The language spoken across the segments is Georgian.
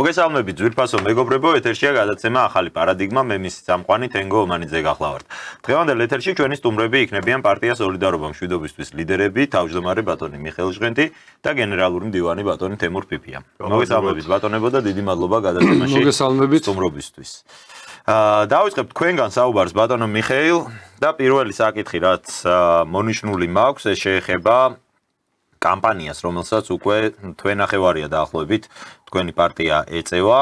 მოგესალმებით ძვირფასო მეგობრებო, ეთერშია გადაცემა ახალი პარადიგმა, მე მის სამყვანი თენგო ომანიძე გახლავართ. დღევანდელ ეთერში ჩვენი სტუმრები იქნებიან პარტია სოლიდარობა მშვიდობისთვის ლიდერები, თავმჯდომარე ბატონი მიხეილ ჟღენტი და გენერალური მდივანი ბატონი თემურ ფიფია. მოგესალმებით ბატონებო და დიდი მადლობა გადაცემაში სტუმრობისთვის. დავიწყებთ თქვენგან საუბარს ბატონო მიხეილ და პირველი საკითხი რაც მონიშნული მაქვს ეს შეეხება კამპანიას, რომელსაც უკვე თვენახევარია დაახლოებით თქვენი პარტია ეწევა,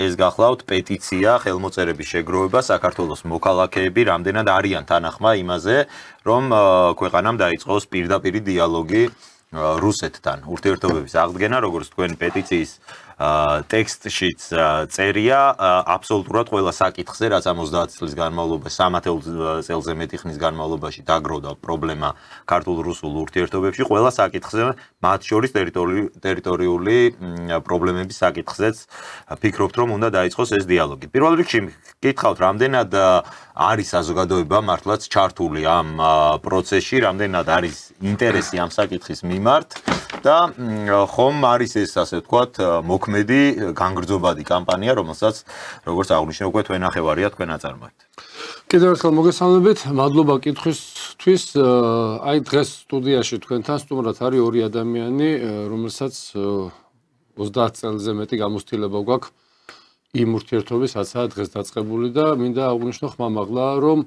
ეს გახლავთ პეტიცია, ხელმოწერების შეგროვება საქართველოს მოქალაქეები რამდენად არიან თანახმა იმაზე, რომ ქვეყანამ დაიწყოს პირდაპირი დიალოგი რუსეთთან. ურთიერთობების აღდგენა, როგორც თქვენი პეტიციის ტექსტშიც წერია, აბსოლუტურად ყველა საკითხზე, რაც 70 წლის განმავლობაში, 30 წელზე მეტი ხნის განმავლობაში დაგროვდა პრობლემა ქართულ-რუსულ ურთიერთობებში, ყველა საკითხზე, მათ შორის ტერიტორიული პრობლემების საკითხზეც ფიქრობთ, რომ უნდა დაიწყოს ეს დიალოგი. პირველ რიგში გითხავთ, რამდენად არის საზოგადოება მართლაც ჩართული ამ პროცესში, რამდენად არის ინტერესი ამ საკითხის მიმართ და ხომ არის ეს ასე ვთქვათ მოქმედი განგრძობადი კამპანია, რომელსაც როგორც აღნიშნე უკვე თვენახევარია თქვენ აწარმოებთ. კიდევ ერთხელ მოგესალმებით, მადლობა კითხვისთვის. აი დღეს სტუდიაში თქვენთან სტუმრად არის ორი ადამიანი, რომელსაც 30 წელზე მეტი გამოცდილება გვაქვს იმ ურთიერთობისაცაა დღეს დაწყებული და მინდა აღვნიშნო ხმამაღლა, რომ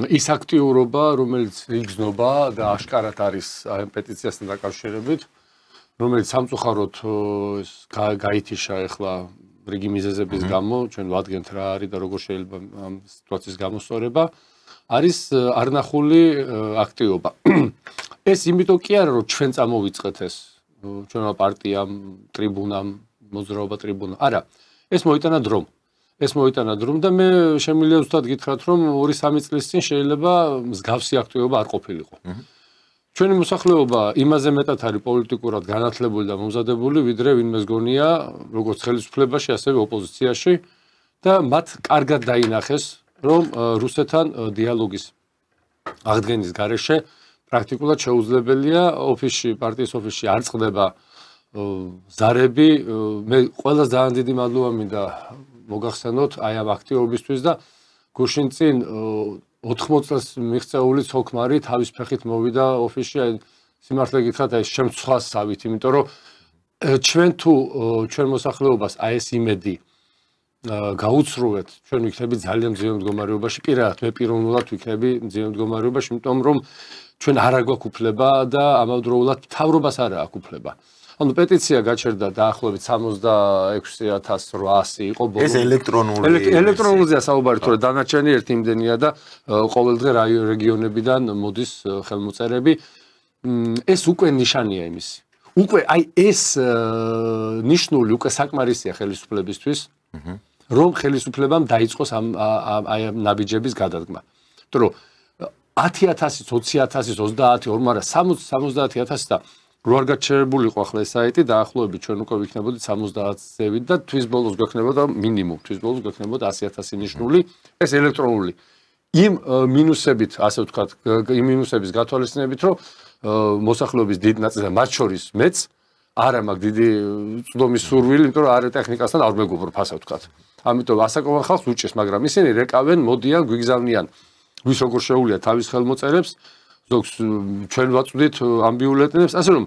ის აქტიურობა, რომელიც იგრძნობა და აშკარად არის ამ პეტიციასთან დაკავშირებით, რომელიც სამწუხაროდ გაითიშა ახლა რიგი მიზეზების გამო, ჩვენ ვადგენთ რა არის და როგორ შეიძლება ამ სიტუაციის გამოსწორება, არის არნახული აქტივობა. ეს იმიტომ კი არა, რომ ჩვენ წამოვიწყეთ ეს ჩვენმა პარტიამ, ტრიბუნამ, მოძრაობა ტრიბუნა. არა, ეს მოიტანა დრომ. ეს მოიტანა დრომ და მე შემიძლია ზუსტად გითხრათ, რომ 2-3 წლის წინ შეიძლება მსგავსი აქტივობა არ ყოფილიყო. ჩვენი მოსახლეობა იმაზე მეტად არის პოლიტიკურად განათლებული და მომზადებული, ვიდრე ვინმეს გონია, როგორც ხელისუფლებაში, ასევე ოპოზიციაში და მათ კარგად დაინახეს, რომ რუსეთთან დიალოგის აღდგენის გარეშე პრაქტიკულად შეუძლებელია პარტიის ოფისში არ წყდება ზარები. მე ყველას ძალიან დიდი მადლობა მინდა მოგახსენოთ აი ამ აქტივობისთვის და გუშინ წინ 80 წელს მიღწეული ცოლ-ქმარი თავის ფეხით მოვიდა ოფისში, სიმართლე გითხრათ, აი შემცვლასავით, იმიტომ რომ ჩვენ თუ ჩვენ მოსახლეობას აი ეს იმედი გაუცრუეთ, ჩვენ ვიქნები ძალიან მძიმე მდგომარეობაში, პირადად მე პიროვნულად ვიქნები მძიმე მდგომარეობაში, იმიტომ რომ ჩვენ არ აგვაქვს უფლება და ამავდროულად მთავრობას არ აქვს უფლება. ანუ პეტიცია გაჩერდა დაახლოებით 66,800 იყო ბოლო. ეს ელექტრონულზეა საუბარი, თორე დანარჩენი ერთი იმდენია და ყოველდღე რეგიონებიდან მოდის ხელმოწერები. ეს უკვე ნიშანია იმისი. უკვე აი ეს ნიშნული უკვე საკმარისია ხელისუფლებისთვის, რომ ხელისუფლებამ დაიწყოს აი ამ ნაბიჯების გადადგმა. იმიტომ რომ 10,000, 20,000, 30, 2 არა 70,000 და რო არ გაჩერებულიყო ახლა ეს საიტი დაახლოებით ჩვენ უკვე ვიქნებოდით 70-ზევით და თვის ბოლოს გვექნებოდა მინიმუმ თვის ბოლოს გვექნებოდა 100,000 ნიშნული ეს ელექტრონული იმ მინუსებით ასე ვთქვათ იმ მინუსების გათვალისწინებით რომ მოსახლეობის დიდ ნაწილზე მათ შორის მეც არა მაქვს დიდი წვდომის სურვილი იმიტომ რომ არა ტექნიკასთან არ მეგობრობ ასე ვთქვათ ამიტომ ასაკოვან ხალხს უჭირს მაგრამ ისინი რეკავენ მოდიან გვიგზავნიან ვის როგორ შეუულია თავის ხელმოწერებს ზოგს ჩვენ ვაწვდით ამბიულეტებს, ასე რომ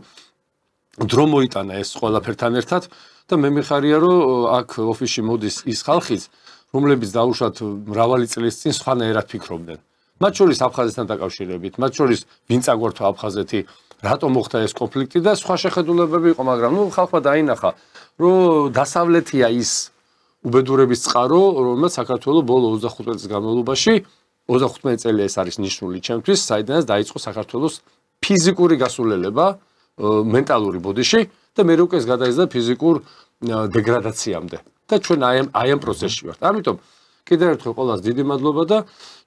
დრო მოიტანა ეს ყველაფერთან ერთად და მე მიხარია რომ აქ ოფისში მოდის ის ხალხიც, რომლებიც დაუშვათ მრავალი წლის წინ სხვანაირად ფიქრობდნენ. მათ შორის აფხაზეთთან დაკავშირებით, მათ შორის ვინ წაგვართვა აფხაზეთი, რატომ მოხდა ეს კონფლიქტი და სხვა შეხედულებები იყო, მაგრამ ნუ ხალხმა დაინახა, რომ დასავლეთია ის უბედურების წყარო, რომელსაც საქართველოს ბოლო 25 წლის განმავლობაში 35 წელი ეს არის ნიშნული ჩემთვის, საიდანაც დაიწყო საქართველოს ფიზიკური გასულელება მენტალური ბოდიში და მე უკვე ეს გადაიზრდა ფიზიკურ დეგრადაციამდე. და ჩვენ აი ამ პროცესში ვართ. ამიტომ კიდევ ერთხელ ყველას დიდი მადლობა და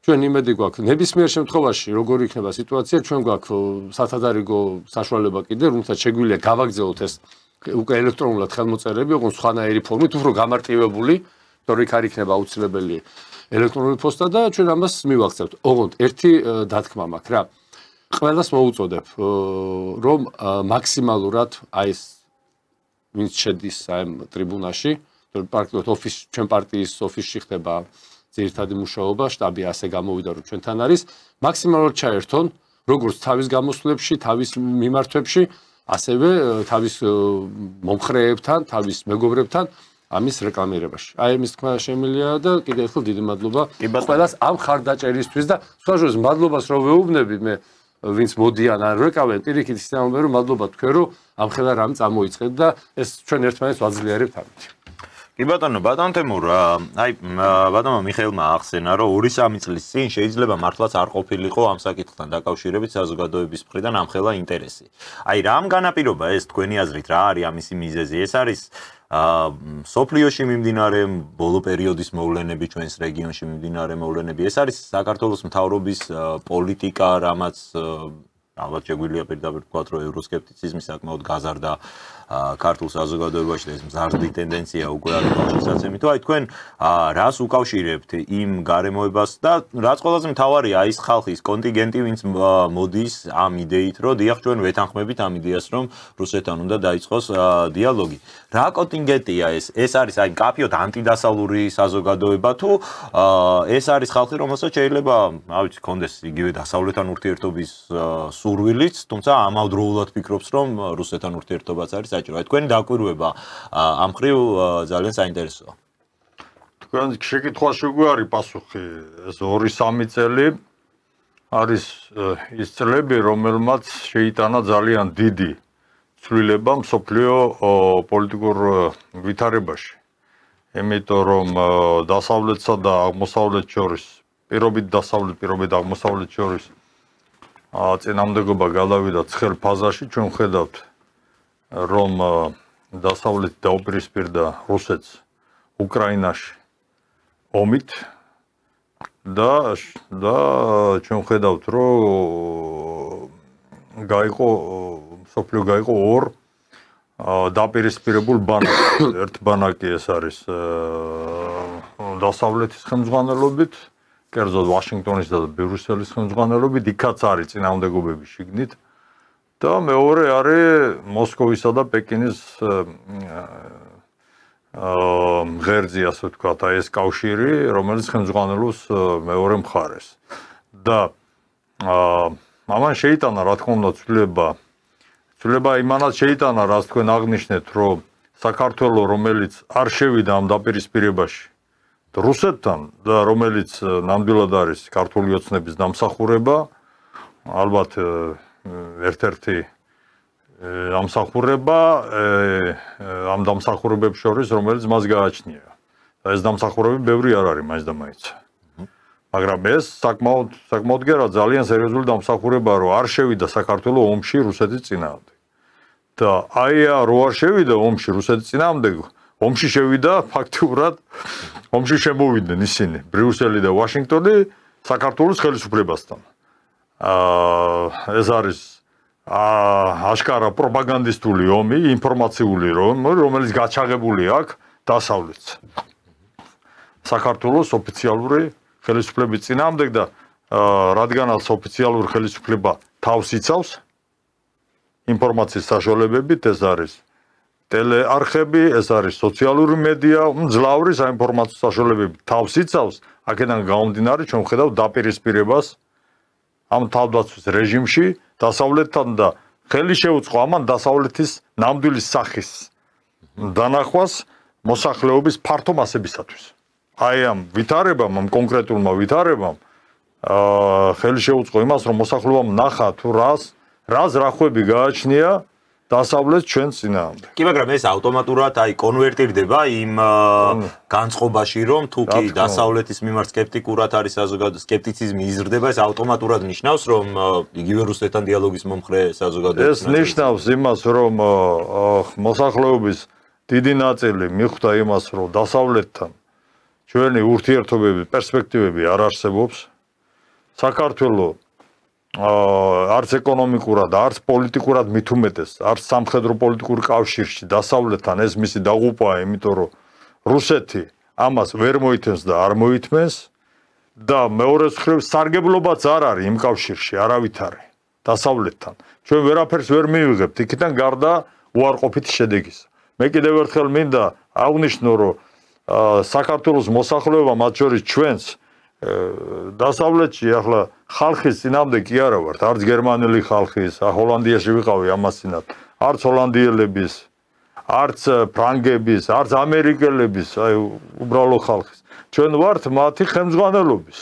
ჩვენ იმედი გვაქვს ნებისმიერ შემთხვევაში როგორი იქნება სიტუაცია, ჩვენ გვაქვს სათადარიგო საშუალება კიდე, რომელსაც შეგვიძლია გავაგრძელოთ ეს უკვე ელექტრონულად ხელმოწერები, ოღონდ სხვანაირი ფორმით, უფრო გამარტივებული, თორე იქ არ იქნება აუცილებელი ელექტრონული პოსტა და ჩვენ ამას მივახცევთ. ოღონდ ერთი დათქმა მაქვს რა. ყველას მოუწოდებ რომ მაქსიმალურად აი ეს ვინც შედის ამ ტრიბუნაში, პრაქტიკულად ჩვენ პარტიის ოფისში ხდება ძირითადი მუშაობა, შტაბი ასე გამოვიდა, რომ ჩვენთან არის, მაქსიმალურად ჩაერთონ, როგორც თავის გამოსვლებში, თავის მიმართვებში, ასევე თავის მომხრეებთან, თავის მეგობრებთან ამის რეკლამირებაში. აი ამის თქმა შემიძლია და კიდევ ერთხელ დიდი მადლობა ყველას ამ ხარდაჭერისთვის და სხვა შორის მადლობას რომ ვეუბნები მე ვინც მოდიან ან რეკავენ პირიქით ისწავლე რომ მადლობა თქვენ რომ ამ ხელა რამ წამოიწყეთ და ეს ჩვენ ერთმანეთს ვაძლიერებთ ამით. კი ბატონო თემურ, აი ბატონო მიხეილმა ახსენა რომ 2-3 წლის წინ შეიძლება მართლაც არ ყოფილიყო ამ საკითხთან დაკავშირებით საზოგადოების მხრიდან ამ ხელა ინტერესი. აი რამ განაპირობა ეს თქვენი აზრით რა არის ამისი მიზეზი? ეს არის სოფლიოში მიმდინარე ბოლო პერიოდის მოვლენები, ჩვენს რეგიონში მიმდინარე მოვლენები. ეს არის საქართველოს მთავრობის პოლიტიკა, რამაც ალბათ შეგვიძლია პირდაპირ ვთქვათ, რომ ევროსკეპტიციზმი საკმაოდ გაზარდა ქართულ საზოგადოებაში და ეს მზარდი ტენდენცია უკვე არის ბავშვისაცემით. აი თქვენ რას უკავშირებთ იმ გარემოებას და რაც ყველაზე მთავარია ის ხალხის კონტინგენტი, ვინც მოდის ამ იდეით, რომ დიახ ჩვენ ვეთანხმებით ამ იდეას, რომ რუსეთთან უნდა დაიწყოს დიალოგი. რა კონტინგენტია ეს? ეს არის აი კაფიოდ ანტიდასავლური საზოგადოება თუ ეს არის ხალხი, რომელსაც შეიძლება, რა ვიცი, კონდეს იგივე დასავლეთთან ურთიერთობის სურვილიც, თუმცა ამავდროულად ფიქრობს, რომ რუსეთთან ურთიერთობაც არის საჭირო. აი თქვენი დაკვირვება ამ ხრივ ძალიან საინტერესოა. თქვენ შეკითხვაში უკვე არის პასუხი. ეს 2-3 წელი არის ის წლები, რომელმაც შეიტანა ძალიან დიდი ცვლილება მსოფლიო პოლიტიკურ ვითარებაში. იმიტომ რომ დასავლეთსა და აღმოსავლეთ შორის, პირობით დასავლეთ, პირობით აღმოსავლეთ შორის წინამდებობა გადავიდა ცხელ ფაზაში, ჩვენ ხედავთ რომ დასავლეთი დაუპირისპირდა რუსეთს უკრაინაში ომით და ჩვენ ხედავთ რომ სოფლიო გაიყო ორ დაპირისპირებულ ბანაკს. ერთ ბანაკი ეს არის დასავლეთის ხელმძღვანელობით, კერძოდ ვაშინგტონის და ბრიუსელის ხელმძღვანელობით, იქაც არის წინააღმდეგობები შიგნით. და მეორე არის მოსკოვისა და პეკინის ღერძი, ასე ვთქვათ, აი ეს კავშირი, რომელიც ხელმძღვანელობს მეორე მხარეს. და ამან შეიტანა, რა თქმა უნდა, ცვლილება იმანაც შეიტანა, რაც თქვენ აღნიშნეთ, რომ საქართველოს, რომელიც არ შევიდა ამ დაპირისპირებაში რუსეთთან და რომელიც ნამდვილად არის ქართული ოცნების დამსახურება, ალბათ ერთ-ერთი დამსახურება ამ დამსახურებებს შორის, რომელიც მას გააჩნია. და ეს დამსახურებები ბევრი არ არის მაინც და მაინც. მაგრამ ეს საკმაოდ გერა ძალიან სერიოზული დამსახურებაა, რომ არ შევიდა საქართველოს ომში რუსეთის წინააღმდეგ. და აი რო არ შევიდა ომში რუსეთის წინააღმდეგ, ომში შევიდა ფაქტიურად ომში შემოვიდნენ ისინი, ბრიუსელი და ვაშინგტონი საქართველოს ხელისუფლებასთან. ეს არის აშკარა პროპაგანდისტული ომი, ინფორმაციული ომი, რომელიც გაჩაღებული აქვს დასავლეთს. საქართველოს ოფიციალური ხელისუფლების წინააღმდეგ და რადგანაც ოფიციალური ხელისუფლება თავს იცავს ინფორმაციის საშუალებებით, ეს არის ტელეარხები, ეს არის სოციალური მედია, მძლავრი საინფორმაციო საშუალებები თავს იცავს, აქედან გამომდინარე ჩვენ ვხედავთ დაპირისპირებას ამ თავდაცვის რეჟიმში დასავლეთთან და ხელი შეუწყო ამან დასავლეთის ნამდვილი სახის დანახვას მოსახლეობის ფართო მასებისათვის. აი ამ ვითარებამ, ამ კონკრეტულმა ვითარებამ ხელი შეუწყო იმას, რომ მოსახლეობამ ნახა თუ რას რახვები გააჩნია დასავლეთ ჩვენ წინააღმდეგ. კი, მაგრამ ეს ავტომატურად აი კონვერტირდება იმ განწყობაში, რომ თუ კი დასავლეთის მიმართ სკეპტიკურად არის საზოგადოება, სკეპტიციზმი იზრდება, ეს ავტომატურად ნიშნავს, რომ იგივე რუსეთთან დიალოგის მომხრე საზოგადოება. ეს ნიშნავს იმას, რომ მოსახლეობის დიდი ნაწილი მიხვდა იმას, რომ დასავლეთთან ჩვენი ურთიერთობები, პერსპექტივები არ არსებობს. საქართველოს არც ეკონომიკურად, არც პოლიტიკურად მით უმეტეს, არც სამხედრო პოლიტიკურ კავშირში დასავლეთთან ეს მისი დაღუპვაა, იმიტომ რომ რუსეთი ამას ვერ მოითმენს და არ მოითმენს და მეორე მხრივ სარგებლობაც არ არის იმ კავშირში, არავითარი დასავლეთთან. ჩვენ ვერაფერს ვერ მივიღებთ იქიდან გარდა უარყოფითი შედეგის. მე კიდევ ერთხელ მინდა აღნიშნო, რომ საქართველოს მოსახლეობა, მათ შორის ჩვენს დასავლეთში ახლა ხალხის წინამდე კი არა ვართ, არც გერმანელი ხალხის, ჰოლანდიაში ვიყავი ამას წინათ, არც ჰოლანდიელების, არც ფრანგების, არც ამერიკელების, აი უბრალო ხალხის. ჩვენ ვართ მათი ხელმძღვანელობის,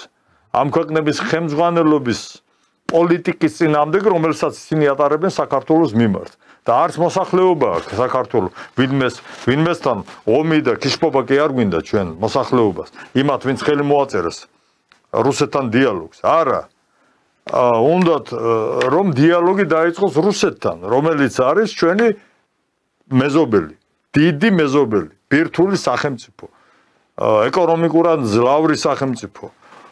ამ ქვეყნების ხელმძღვანელობის პოლიტიკის წინამდებ, რომელსაც ისინი ატარებენ საქართველოს მიმართ. და არც მოსახლეობა აქვს საქართველოს, ვინმესთან ომი და კიშკობა კი არ გვინდა ჩვენ მოსახლეობას, იმათ ვინც ხელი მოაწერეს რუსეთთან დიალოგს. არა. უნდათ რომ დიალოგი დაიწყოს რუსეთთან, რომელიც არის ჩვენი მეზობელი, დიდი მეზობელი, ბირთვული სახელმწიფო, ეკონომიკურად მძლავრი სახელმწიფო,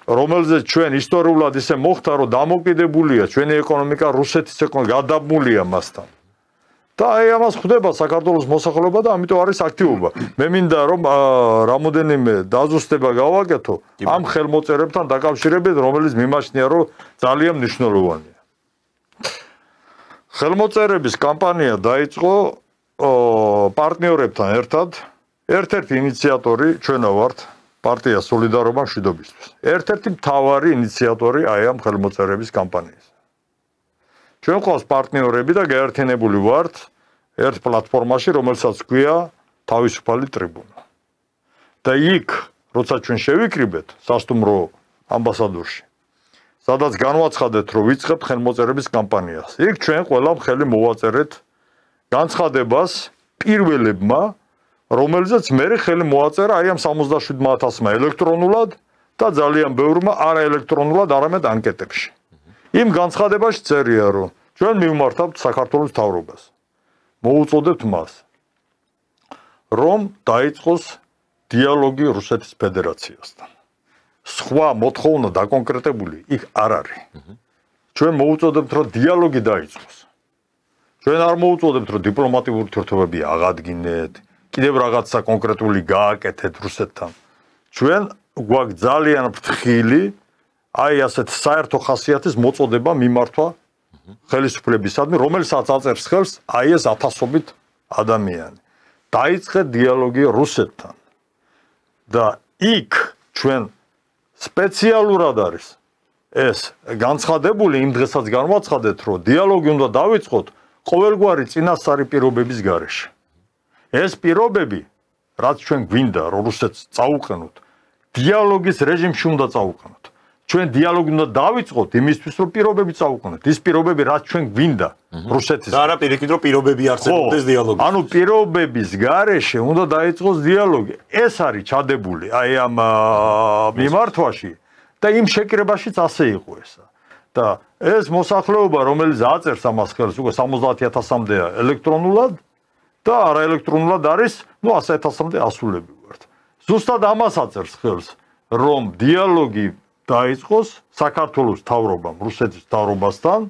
რომელზეც ჩვენ ისტორიულად ისე მოხდა, რომ დამოკიდებულია ჩვენი ეკონომიკა რუსეთის ეკონომიკა, გადაბმულია მასთან. და აი ამას ხვდება საქართველოს მოსახლეობა და ამიტომ არის აქტივობა. მე მინდა რომ რამოდენიმე დაზუსტება გავაკეთო ამ ხელმოწერებთან დაკავშირებით, რომელიც მიმაჩნია, რომ ძალიან მნიშვნელოვანია. ხელმოწერების კამპანია დაიწყო პარტნიორებთან ერთად. ერთ-ერთი ინიციატორი ჩვენა ვართ პარტია სოლიდარობა მშვიდობისთვის. ერთ-ერთი მთავარი ინიციატორი აი ამ ხელმოწერების კამპანიის. ჩვენ ყავს პარტნიორები და გაერთიანებული ვართ ერთ პლატფორმაში, რომელსაც ქვია თავისუფალი ტრიბუნა. და იქ, როცა ჩვენ შევიკრიბეთ სასტუმრო ამბასადორში, სადაც განვაცხადეთ, რომ ვიწყებთ ხელმოწერების კამპანიას. იქ ჩვენ ყველა ხელი მოვაწერეთ განცხადებას პირველებმა, რომელზეც მე ხელი მოაწერა აი ამ 77,000-მა ელექტრონულად და ძალიან ბევრმა არაელექტრონულად, არამედ ანკეტებში. იმ განცხადებაში წერია, რომ ჩვენ მივმართავთ საქართველოს მთავრობას. მოუწოდებთ მას, რომ დაიწყოს დიალოგი რუსეთის ფედერაციასთან. სხვა მოთხოვნა დაკონკრეტებული იქ არ არის. ჩვენ მოუწოდებთ, რომ დიალოგი დაიწყოს. ჩვენ არ მოუწოდებთ, რომ დიპლომატიური ურთიერთობები აღადგინეთ, კიდევ რაღაცა კონკრეტული გააკეთეთ რუსეთთან. ჩვენ გვაქვს ძალიან ფრთხილი აი ასეთ საერთო ხასიათის მოწოდება მიმართვა ხელისუფლებისადმი, რომელსაც აწერს ხელს აი ეს ათასობით ადამიანი. დაიწყეთ დიალოგი რუსეთთან. და იქ ჩვენ სპეციალურად არის ეს განცხადებული, იმ დღესაც განვაცხადეთ, რომ დიალოგი უნდა დავიწყოთ ყოველგვარი წინასწარი პირობების გარეშე. ეს პირობები, რაც ჩვენ გვინდა, რომ რუსეთს წაუყენოთ, დიალოგის რეჟიმში უნდა წაუყენოთ. ჩვენ დიალოგი უნდა დავიწყოთ იმისთვის, რომ პირობები წაუყენოთ. ის პირობები, რაც ჩვენ გვინდა რუსეთის. და არა პირიქით, რომ პირობები არსებობდეს დიალოგში. ანუ პირობების გარეშე უნდა დაიწყოს დიალოგი. ეს არის ჩადებული აი ამ მიმართვაში და იმ შეკრებაშიც ასე იყო ესა. და ეს მოსახლეობა, რომელიც აწერს ამას ხელს, უკვე 70,000-მდეა ელექტრონულად და არაელექტრონულად არის, 100,000-მდე ასულები ვართ. ზუსტად ამას აწერს ხელს, რომ დიალოგი დაიწყოს საქართველოს მთავრობამ, რუსეთის მთავრობასთან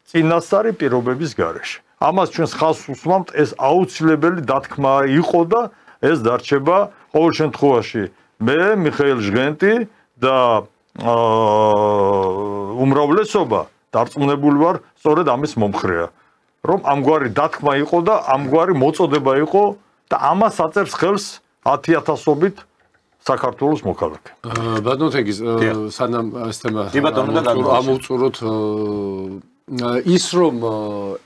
წინასწარი პირობების გარეშე. ამას ჩვენს ხაზს უსვამთ, ეს აუცილებელი დათქმა იყო და ეს დარჩება ყოველ შემთხვევაში. მე მიხეილ ჟღენტი და უმრავლესობა დარწმუნებული ვარ, სწორედ ამის მომხრეა, რომ ამგვარი დათქმა იყო და ამგვარი მოწოდება იყო და ამას აწერს ხელს 10,000-ობით საქართველოს მოქალაქე. ბატონთეგის სანამ ეს თემა ამოვწუროთ ის რომ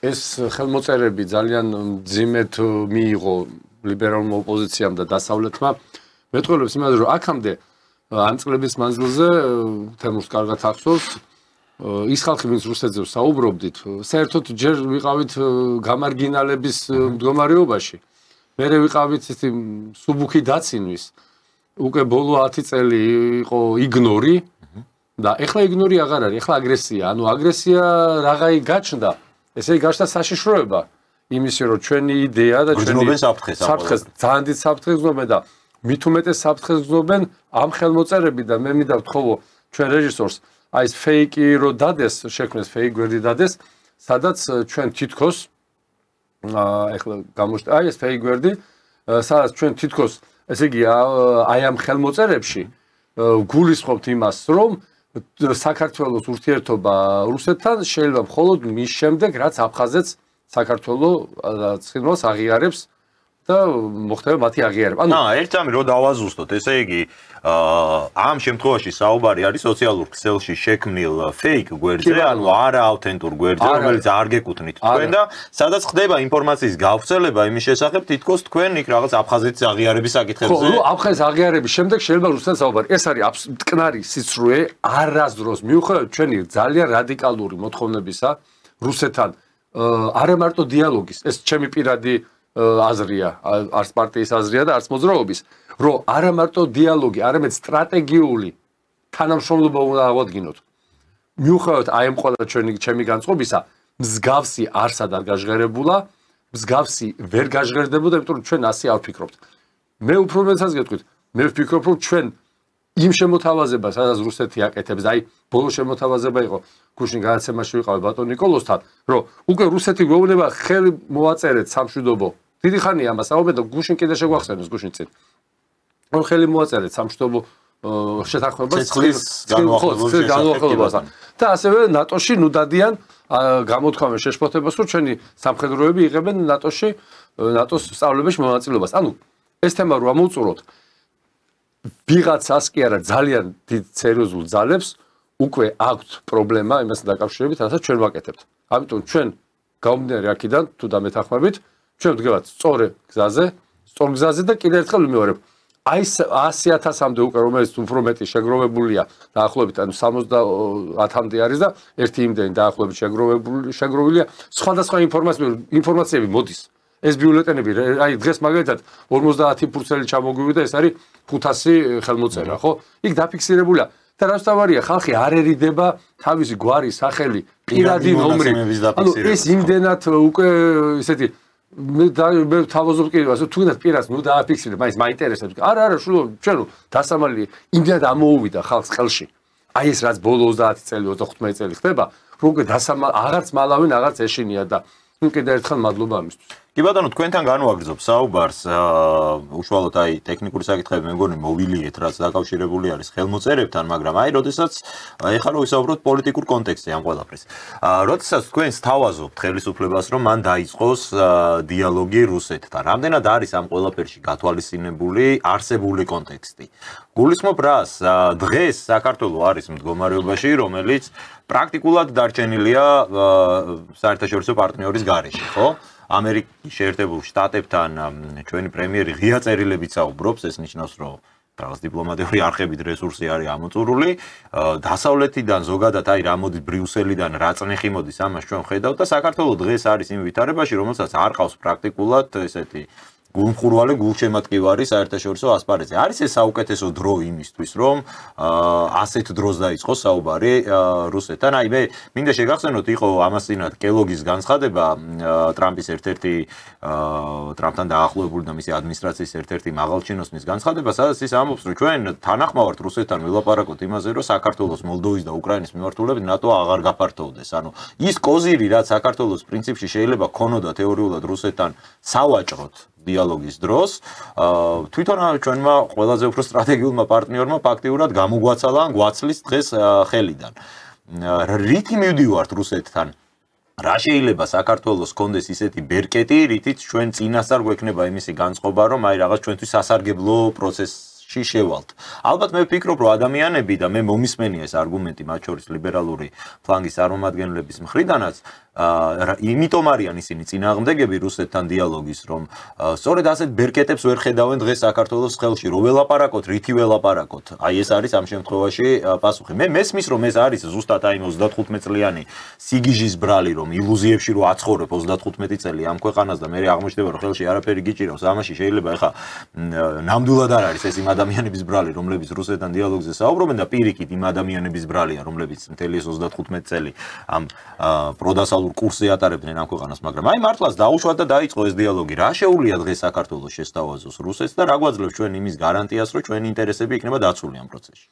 ეს ხელმოწერები ძალიან მძიმედ მიიღო ლიბერალურმა ოპოზიციამ და დასავლეთმა, მეტყველებს იმაზე, რომ აქამდე ამ წლების მანძილზე თემურს კარგად ახსოვს, ის ხალხი, ვინც რუსეთზე საუბრობდით, საერთოდ ჯერ ვიყავით გამარგინალების მდგომარეობაში. მერე ვიყავით ისეთი სუბუქი დაცინვის. უკვე ბოლო 10 წელი იყო იგნორი და ეხლა იგნორი აღარ არის, ეხლა აგრესია. ანუ აგრესია რაღაცა გაჩნდა. ესე იგი გაჩნდა საშიშროება იმის, რომ ჩვენი იდეა და ჩვენი საფრთხეს ძალიან დიდ საფრთხეს გზნობენ და მით უმეტეს საფრთხეს გზნობენ ამ ხელმოწერები და მე მინდა ვთხოვო ჩვენ რეჟისორს აი ეს ფეიკი რო დადეს, შექმნეს ფეიკ გვერდი დადეს, სადაც ჩვენ თითქოს ეხლა გამოჩნდა აი ეს ფეიკ გვერდი, სადაც ჩვენ თითქოს ესე იგი აი ამ ხელმოწერებში გულისხმობთ იმას, რომ საქართველოს ურთიერთობა რუსეთთან შეიძლება მხოლოდ მის შემდეგ, რაც აფხაზეთს საქართველოს ცხინვალს აღიარებს და მოხდება მათი აღიარება. ერთ ამი რო დავაზუსტოთ, ესე იგი ამ შემთხვევაში საუბარი არის სოციალურ ქსელში შექმნილ fake გვერდზე, ანუ არა ავთენტურ გვერდზე, რომელიც არ გეკუთვნით თქვენ და სადაც ხდება ინფორმაციის გავრცელება იმის შესახებ, თითქოს თქვენ იქ რაღაც აფხაზეთის აღიარების საკითხებზე. ხო, აფხაზეთის აღიარების შემდეგ შეიძლება რუსეთთან საუბარი. ეს არის მტკნარი სიცრუე, არასდროს მიუხედავად ჩვენი ძალიან რადიკალური მოთხოვნებისა რუსეთთან არა მარტო დიალოგის, ეს ჩემი პირადი აზრია, არც პარტიის აზრია და არც მოძრაობის, რომ არა მარტო დიალოგი, არამედ სტრატეგიული თანამშრომლობა უნდა აღვადგინოთ. მიუხედავად აი ამ ყველა ჩემი განწყობისა, მსგავსი არსად არ გაჟღერებულა, მსგავსი ვერ გაჟღერდებოდა, იმიტომ რომ ჩვენ ასე არ ვფიქრობთ. მე უფრო მეტსაც გეტყვით, მე ვფიქრობ, რომ ჩვენ იმ შემოთავაზებას, სადაც რუსეთი აკეთებს, აი ბოლო შემოთავაზება იყო გუშინ განაცემაში ვიყავი ბატონ ნიკოლოსთან, რომ უკვე რუსეთი გვეუბნება ხელი მოაწერეთ სამშვიდობო. დიდი ხანია ამას აუბენ და გუშინ კიდე შეგვახსენეს გუშინ წინ. რომ ხელი მოაწერეთ სამშვიდობო შეთანხმებას განუახლებასთან. და ასევე ნატოში ნუ დადიან გამოთქვამენ შეშფოთებას, რომ ჩვენი სამხედროები იღებენ ნატოში ნატოს სწავლებაში მონაწილეობას. ანუ ეს თემა რო ამოვწუროთ, ვიღაცას კი არა ძალიან დიდ სერიოზულ ძალებს უკვე აქვთ პრობლემა იმასთან დაკავშირებით, რასაც ჩვენ ვაკეთებთ. ამიტომ ჩვენ გამომდინარე აქედან თუ დამეთანხმებით, ჩვენ ვდგებათ სწორ გზაზე და კიდევ ერთხელ ვიმეორებ. აი 100,000-მდე უკვე რომელიც უფრო მეტი შეგროვებულია დაახლოებით, ანუ 70-მდე არის და ერთი იმდენი დაახლოებით შეგროვილია. სხვადასხვა ინფორმაციები მოდის. ეს ბიულეტენები, აი დღეს მაგალითად 50% ჩამოგვივიდა, ეს არის 500 ხელმოწერა, ხო? იქ დაფიქსირებულია. და რაც თავარია, ხალხი არ ერიდება თავისი გვარი, სახელი, პირადი ნომრი. ანუ ეს იმდენად უკვე ესეთი მე თავაზობ კი ასე თუნდაც პირას ნუ დააფიქსირე, მაინც მაინტერესებს. არა, შულო, ჩვენ დასამალი იმდენად ამოუვიდა ხალხს ხელში. აი ეს რაც ბოლო 30 წელი, 35 წელი ხდება, რომ უკვე აღარც მალავენ, აღარც ეშინია და ნუ კიდევ ერთხელ მადლობა ამისთვის. კი ბატონო, თქვენთან განვაგრძობ საუბარს, უშუალოდ აი ტექნიკური საკითხები მე მგონი მოვილიეთ, რაც დაკავშირებული არის ხელმოწერებთან, მაგრამ აი როდესაც ეხლა რო ვისაუბროთ პოლიტიკურ კონტექსტზე ამ ყველაფრის. როდესაც თქვენ სთავაზობთ ხელისუფლებას, რომ მან დაიწყოს დიალოგი რუსეთთან, რამდენად არის ამ ყველაფერში გათვალისწინებული არსებული კონტექსტი? გულისხმობ რას? დღეს საქართველო არის მდგომარეობაში, რომელიც პრაქტიკულად დარჩენილია საერთაშორისო პარტნიორის გარეშე, ხო? ამერიკის შეერთებულ შტატებთან ჩვენი პრემიერი ღია წერილებით საუბრობს, ეს ნიშნავს, რომ რაღაც დიპლომატიური არხებით რესურსი არის ამოწურული, დასავლეთიდან ზოგადად აი რა მოდის ბრიუსელიდან რა წნეხი მოდის, ამას ჩვენ ხედავთ და საქართველოს დღეს არის იმ ვითარებაში, რომელსაც არ ყავს პრაქტიკულად ესეთი გულმხურვალი გულშემატკივარი საერთაშორისო ასპარეზზე. არის ეს საუკეთესო დრო იმისთვის, რომ ასეთ დროს დაიწყოს საუბარი რუსეთთან. აი მე მინდა შეგახსენოთ, იყო ამასწინათ კელოგის განცხადება ტრამპის ერთ-ერთი ტრამპთან დაახლოებული და მისი ადმინისტრაციის ერთ-ერთი მაღალჩინოსნის განცხადება, სადაც ის ამბობს, რომ ჩვენ თანახმავართ რუსეთთან ვილაპარაკოთ იმაზე, რომ საქართველოს, მოლდოვის და უკრაინის მიმართულებით ნატო აღარ გაფართოვდეს. ანუ ის კოზირი, რაც საქართველოს პრინციპში შეიძლება ქონოდა თეორიულად რუსეთთან სავაჭროთ დიალოგის დროს, თვითონ ჩვენმა ყველაზე უფრო სტრატეგიულმა პარტნიორმა ფაქტიურად გამოგვაცალა ან გვაცლის დღეს ხელიდან. რითი მივდივართ რუსეთთან? რა შეიძლება საქართველოს კონდეს ისეთი ბერკეტი, რითიც ჩვენ წინასწარ გვექნება იმისი განწყობა, რომ აი რაღაც ჩვენთვის სასარგებლო პროცესში შევალთ. ალბათ მე ვფიქრობ, რომ ადამიანები და მე მომისმენია ეს არგუმენტი მათ შორის ლიბერალური ფლანგის წარმომადგენლების მხრიდანაც, იმიტომ არიან ისინი წინააღმდეგები რუსეთთან დიალოგის, რომ სწორედ ასეთ ბერკეტებს ვერ ხედავენ დღეს საქართველოს ხელში, რომ ველაპარაკოთ, რითი ველაპარაკოთ. აი ეს არის ამ შემთხვევაში პასუხი. მე მესმის, რომ ეს არის ზუსტად აი 35 წლიანი სიგიჟის ბრალი, რომ ილუზიებში რო აცხოვრებ 35 წელი ამ ქვეყანას და მე აღმოჩნდება, რომ ხელში არაფერი გიჭირავს, ამაში შეიძლება ეხა ნამდვილად არ არის ეს იმ ადამიანების ბრალი, რომლებიც რუსეთთან დიალოგზე საუბრობენ და პირიქით იმ ადამიანების ბრალია, რომლებიც მთელი ეს 35 წელი ამ პროდასალ კურსზე ატარებდნენ ამ ქვეყანას, მაგრამ აი მართლაც დაუშვათ და დაიწყო ეს დიალოგი. რა შეუულია დღეს საქართველოს შესთავაზოს რუსეთს და რა გვაძლევს ჩვენ იმის გარანტიას, რომ ჩვენი ინტერესები იქნება დაცული ამ პროცესში?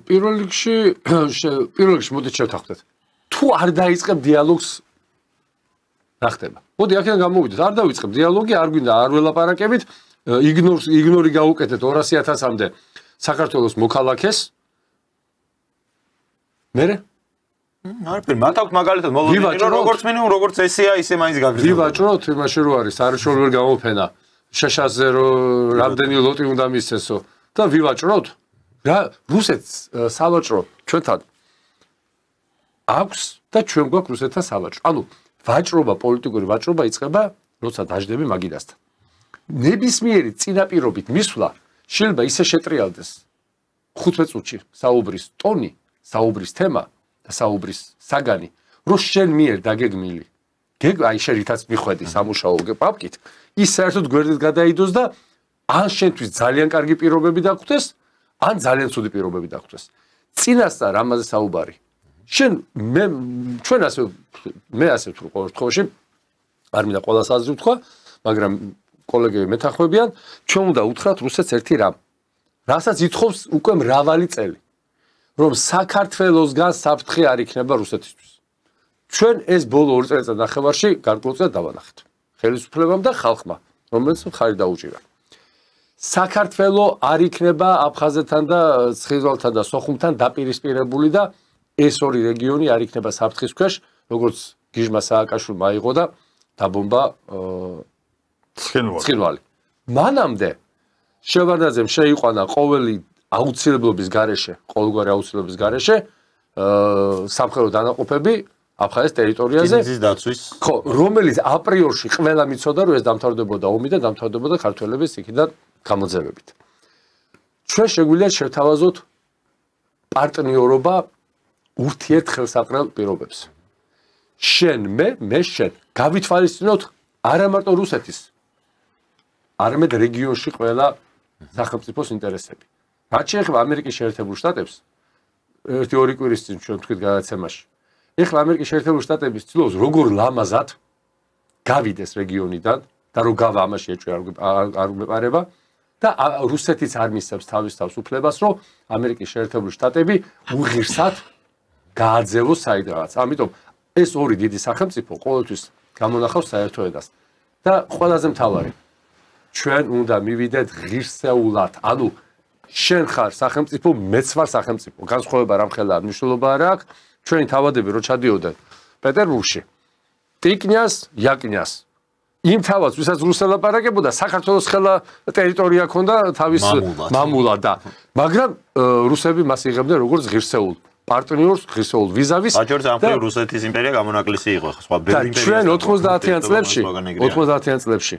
პირველ რიგში მოდით შევთანხმდეთ. თუ არ დაიწყებ დიალოგს რა ხდება? მოდი აქედან გამოვიდეთ. არ დავიწყებ დიალოგი, არ გვინდა არ ველაპარაკებით, იგნორი გავუკეთეთ 200,000-მდე საქართველოს მოქალაქეს. მერე არაფერი, მათ აქვს მაგალითად მოლოდინი, როგორც მინიმუმ როგორც ესეა, ისე მაინც გაგრძელდება. ვივაჭროთ, იმაში რო არის, სარეშორო ვერ გამოფენა. შეშაზე რომ რამდენი ლოტი უნდა მისცესო და ვივაჭროთ რა რუსეთს სავაჭრო ჩვენთან აქვს და ჩვენ გვაქვს რუსეთთან სავაჭრო. ანუ ვაჭრობა, პოლიტიკური ვაჭრობა იწყება, როცა დაждები მაგიდასთან. ნებისმიერი წინაპირობით მისვლა შეიძლება ისე შეტრიალდეს 15 წუთში საუბრის ტონი, საუბრის თემა და საუბრის საგანი, რომ შენ მიერ დაგეგმილი. აი შერითაც მიხვედი სამუშაო პაპკით, ის საერთოდ გვერდით გადაიდოს და ან შენთვის ძალიან კარგი პირობები დაგხვდეს, ან ძალიან ცუდი პირობები დაგხვდეს. წინასწარ ამაზე საუბარი. შენ ჩვენ მე ასე ვთქვი ყოველ შემთხვევაში, არ მინდა ყველას აზრი ვთქვა, მაგრამ კოლეგები მეთანხმებიან, ჩვენ უნდა უთხრათ რუსეთს ერთი რამ. რასაც ითხოვს უკვე მრავალი წელი, რომ საქართველოსგან საფრთხე არ იქნება რუსეთისთვის. ჩვენ ეს ბოლო 2 წელიწად-ნახევარში გარკვეულწილად დავანახეთ. ხელისუფლებამ და ხალხმა, რომელიც მხარი დაუჭირა. საქართველო არ იქნება აფხაზეთთან და ცხინვალთან და სოხუმთან დაპირისპირებული და ეს ორი რეგიონი არ იქნება საფრთხის ქვეშ, როგორც გიჟმა სააკაშვილმა აიღო და დაბომბა ცხინვალი. მანამდე შევარდნაძემ შეიყვანა ყოველი აუცილებლობის გარეშე, ყოველგვარი აუცილებლობის გარეშე სამხედრო დანაყოფები აფხაზეთის ტერიტორიაზე, ხო, რომელიც აპრიორში ყველა მიცოდა, რომ ეს დამთავრდებოდა ომი და დამთავრდებოდა ქართველების იქიდან გამოძევებით. ჩვენ შეგვიძლია შევთავაზოთ პარტნიორობა ურთიერთხელსაყრელ პირობებს. შენ მე შენ გავითვალისწინოთ არა მარტო რუსეთის, არამედ რეგიონში ყველა სახელმწიფოს ინტერესები. რაც შეეხება ამერიკის შეერთებულ შტატებს, 1-2 კვირის წინ ჩვენ თქვით გადაცემაში. ეხლა ამერიკის შეერთებულ შტატების ცდილობს როგორ ლამაზად გავიდეს რეგიონიდან და რო გავა ამაში ეჭვი არ გვეპარება და რუსეთიც არ მისცემს თავის თავს უფლებას, რომ ამერიკის შეერთებული შტატები უღირსად გააძევოს საიდანაც. ამიტომ ეს ორი დიდი სახელმწიფო ყოველთვის გამონახავს საერთო ედას. და ყველაზე მთავარი, ჩვენ უნდა მივიდეთ ღირსეულად. ანუ შენ ხარ სახელმწიფო, მეც ვარ სახელმწიფო. განსხვავება რამხელა მნიშვნელობა არ აქვს. ჩვენი თავადები რო ჩადიოდნენ პეტერბურგში, ტიკნიას, იაკნიას. იმ თავადს, ვისაც რუსი ლაპარაკებოდა, საქართველოს ხელა ტერიტორია ჰქონდა თავის მამულად და მაგრამ რუსები მას იღებდნენ როგორც ღირსეულ პარტნიორს, ღირსეულ ვიზავის. აჯერს ამ ხრივ რუსეთის იმპერია გამონაკლისი იყო, სხვა ბერი იმპერია. ჩვენ 90-იან წლებში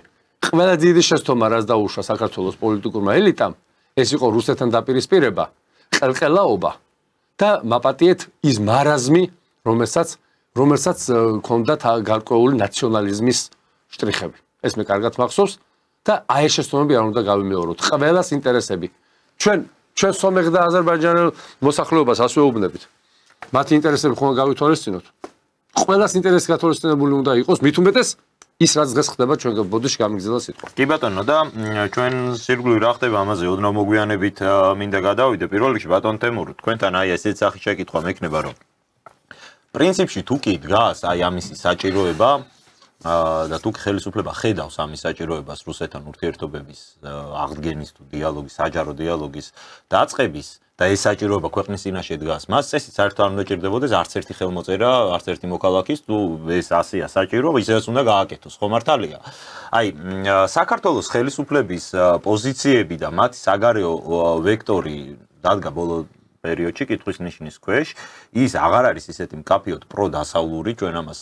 ყველა დიდი შეცდომა რაც დაუშვა საქართველოს პოლიტიკურმა ელიტამ, ეს იყო რუსეთთან დაპირისპირება, ყელყელაობა და მაპატიეთ ის მარაზმი, რომელსაც ჰქონდა გარკვეული ნაციონალიზმის შტრიხები. ეს მე კარგად მახსოვს და აი ეს შეცდომები არ უნდა გავიმეოროთ. ყველას ინტერესები. ჩვენ სომეხ და აზერბაიჯანელ მოსახლეობას ასვეუბნებით. მათი ინტერესები ხომ გავითვალისწინოთ. ყველას ინტერესი გათვალისწინებული უნდა იყოს, მით უმეტეს ის რაც დღეს ხდება ჩვენ ბოდიში გამიგზავნა სიტყვა. კი ბატონო და ჩვენ სირგლივი რა ხდება ამაზე ოდნავ მოგვიანებით მინდა გადავიდე. პირველ რიგში ბატონ თემურ, თქვენთან აი ესეც სახის შეკითხვა მექნება რომ პრინციპში თუ კი დგას აი ამისი საჭიროება და თუ ხელისუფლება ხედავს ამის საჭიროებას რუსეთთან ურთიერთობების აღდგენის თუ დიალოგის, საჯარო დიალოგის დაწყების და ეს საჭიროება ქვეყნის წინაშე დგას, მას წესით საერთოდ არ უნდა ჭირდებოდეს არც ერთი ხელმოწერა, არც ერთი მოქალაქის, თუ ეს ასეა საჭირო, ისედაც უნდა გააკეთოს, ხო მართალია? აი, საქართველოს ხელისუფლების პოზიციები და მათი საგარეო ვექტორი დადგა ბოლო პერიოდში კითხვის ნიშნის ქვეშ, ის აღარ არის ისეთი მკაფიოდ პროდასავლური, ჩვენ ამას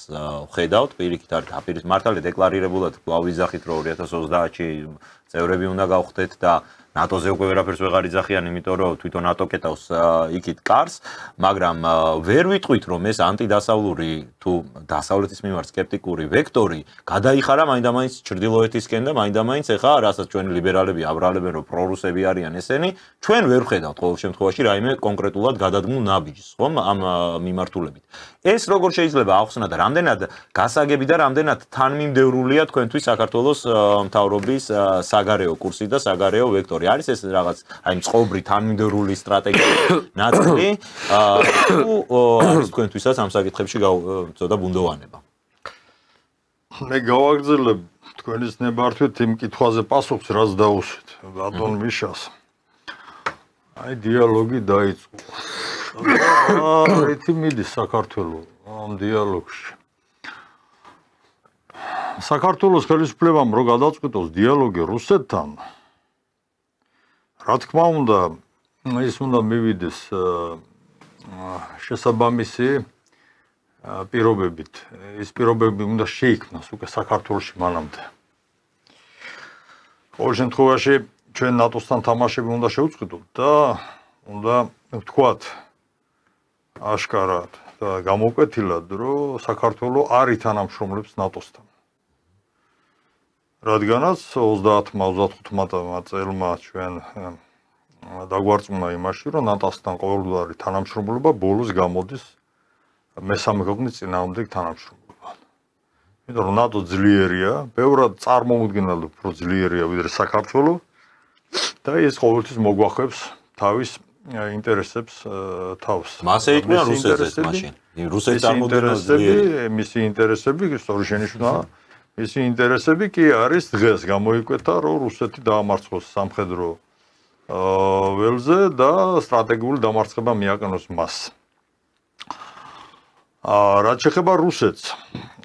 ვხედავთ, პირიქით არ დაპირის მართალია დეკლარირებულად კვლავ ვიზახით, რომ 2030-ში წევრები უნდა გავხდეთ და ნატოზე უკვე ვერაფერს ვეღარ იძახიან, იმიტომ რომ თვითონ ნატო კეთავს იქით კარს, მაგრამ ვერ ვიტყვით, რომ ეს ანტიდასავლური თუ დასავლეთის მიმართ სკეპტიკური ვექტორი გადაიხარა მაინდა-მაინც ჩრდილოეთისკენ და მაინდა-მაინც ეხა, რასაც ჩვენი ლიბერალები აბრალებენ, რომ პრორუსები არიან ესენი, ჩვენ ვერ ვხედავთ ყოველ შემთხვევაში რაიმე კონკრეტულად გადადგმულ ნაბიჯს, ხომ, ამ მიმართულებით. ეს როგორ შეიძლება ახსნა და რამდენად გასაგები და რამდენად თანმიმდევრულია თქვენთვის საქართველოს მთავრობის საგარეო კურსი და საგარეო ვექტორი. არის ეს რაღაც აი მწყობრი თანმიმდევრული სტრატეგია ნაწილი თუ არის თქვენთვისაც ამ საკითხებში ცოტა ბუნდოვანება. მე გავაგრძელებ თქვენის ნებართვით იმ კითხვაზე პასუხს, რაც დაუსვით ბატონ მიშას. აი დიალოგი დაიწყო. რითი მიდის საქართველოს ამ დიალოგში? საქართველოს ხელისუფლებამ რო გადაწყვიტოს დიალოგი რუსეთთან, რა თქმა უნდა, ის უნდა მივიდეს შესაბამისი პირობებით. ის პირობები უნდა შეიქმნას უკვე საქართველოში მანამდე. ყოველ შემთხვევაში ჩვენ ნატოსთან თამაშები უნდა შევწყვიტოთ და უნდა ვთქვათ აშკარად და გამოკვეთილად, რომ საქართველო არ ითანამშრომლებს ნატოსთან. რადგანაც 30-35 წელმა ჩვენ დაგვარწმუნა იმაში, რომ ნატოსთან ყოველგვარი თანამშრომლობა ბოლოს გამოდის მესამე ქვეყნის წინააღმდეგ თანამშრომლობა. იმიტომ რომ ნატო ძლიერია, ბევრად წარმოუდგენელ უფრო ძლიერია ვიდრე საქართველო და ეს ყოველთვის მოგვახებს თავის ინტერესებს თავს. მასე იყვნენ რუსეთზეც მაშინ. რუსეთი წარმოუდგენელ ძლიერი. მისი ინტერესები სწორი შენიშვნაა. მისი ინტერესები კი არის დღეს გამოიკვეთა, რომ რუსეთი დაამარცხოს სამხედრო ველზე და სტრატეგიული დამარცხება მიაკნოს მას. რაც შეეხება რუსეთს,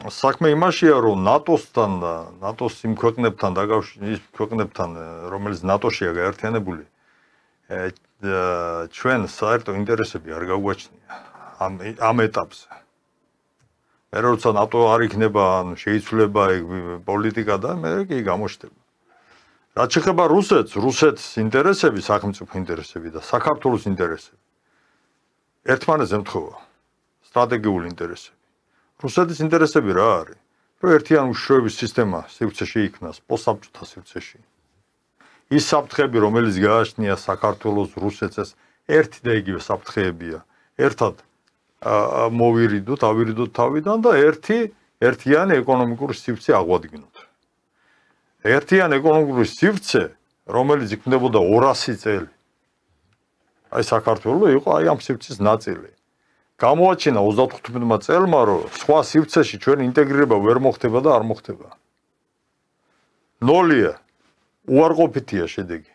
საქმე იმაშია, რომ ნატოსთან და ნატოს იმ ქვეყნებთან დაკავშირებით, ქვეყნებთან, რომელიც ნატოშია გაერთიანებული, ჩვენ საერთო ინტერესები არ გაგვაჩნია ამ ეტაპზე. მე როცა ნატო არ იქნება, ან შეიცვლება პოლიტიკა და მე კი გამოჩნდება. რაც შეეხება რუსეთს ინტერესები, სახელმწიფო ინტერესები და საქართველოს ინტერესები ერთმანეთს ემთხვევა. სტრატეგიული ინტერესები. რუსეთის ინტერესები რა არის? რომ ერთიანი უშიშროების სისტემა სივრცეში იქნას, პოსტსაბჭოთა სივრცეში. ის საფრთხეები, რომელიც გააჩნია საქართველოს რუსეთს, ერთი და იგივე საფრთხეებია. ერთად მოვირიდოთ, ავირიდოთ თავიდან და ერთიანი ეკონომიკური სივრცე აღვადგინოთ. ერთიანი ეკონომიკური სივრცე, რომელიც იქმნებოდა 200 წელი. აი საქართველო იყო აი ამ სივრცის ნაწილი. გამოაჩინა 35 წელმა, რომ სხვა სივრცეში ჩვენ ინტეგრირება ვერ მოხდება და არ მოხდება. ნოლია, უარყოფითია შედეგი.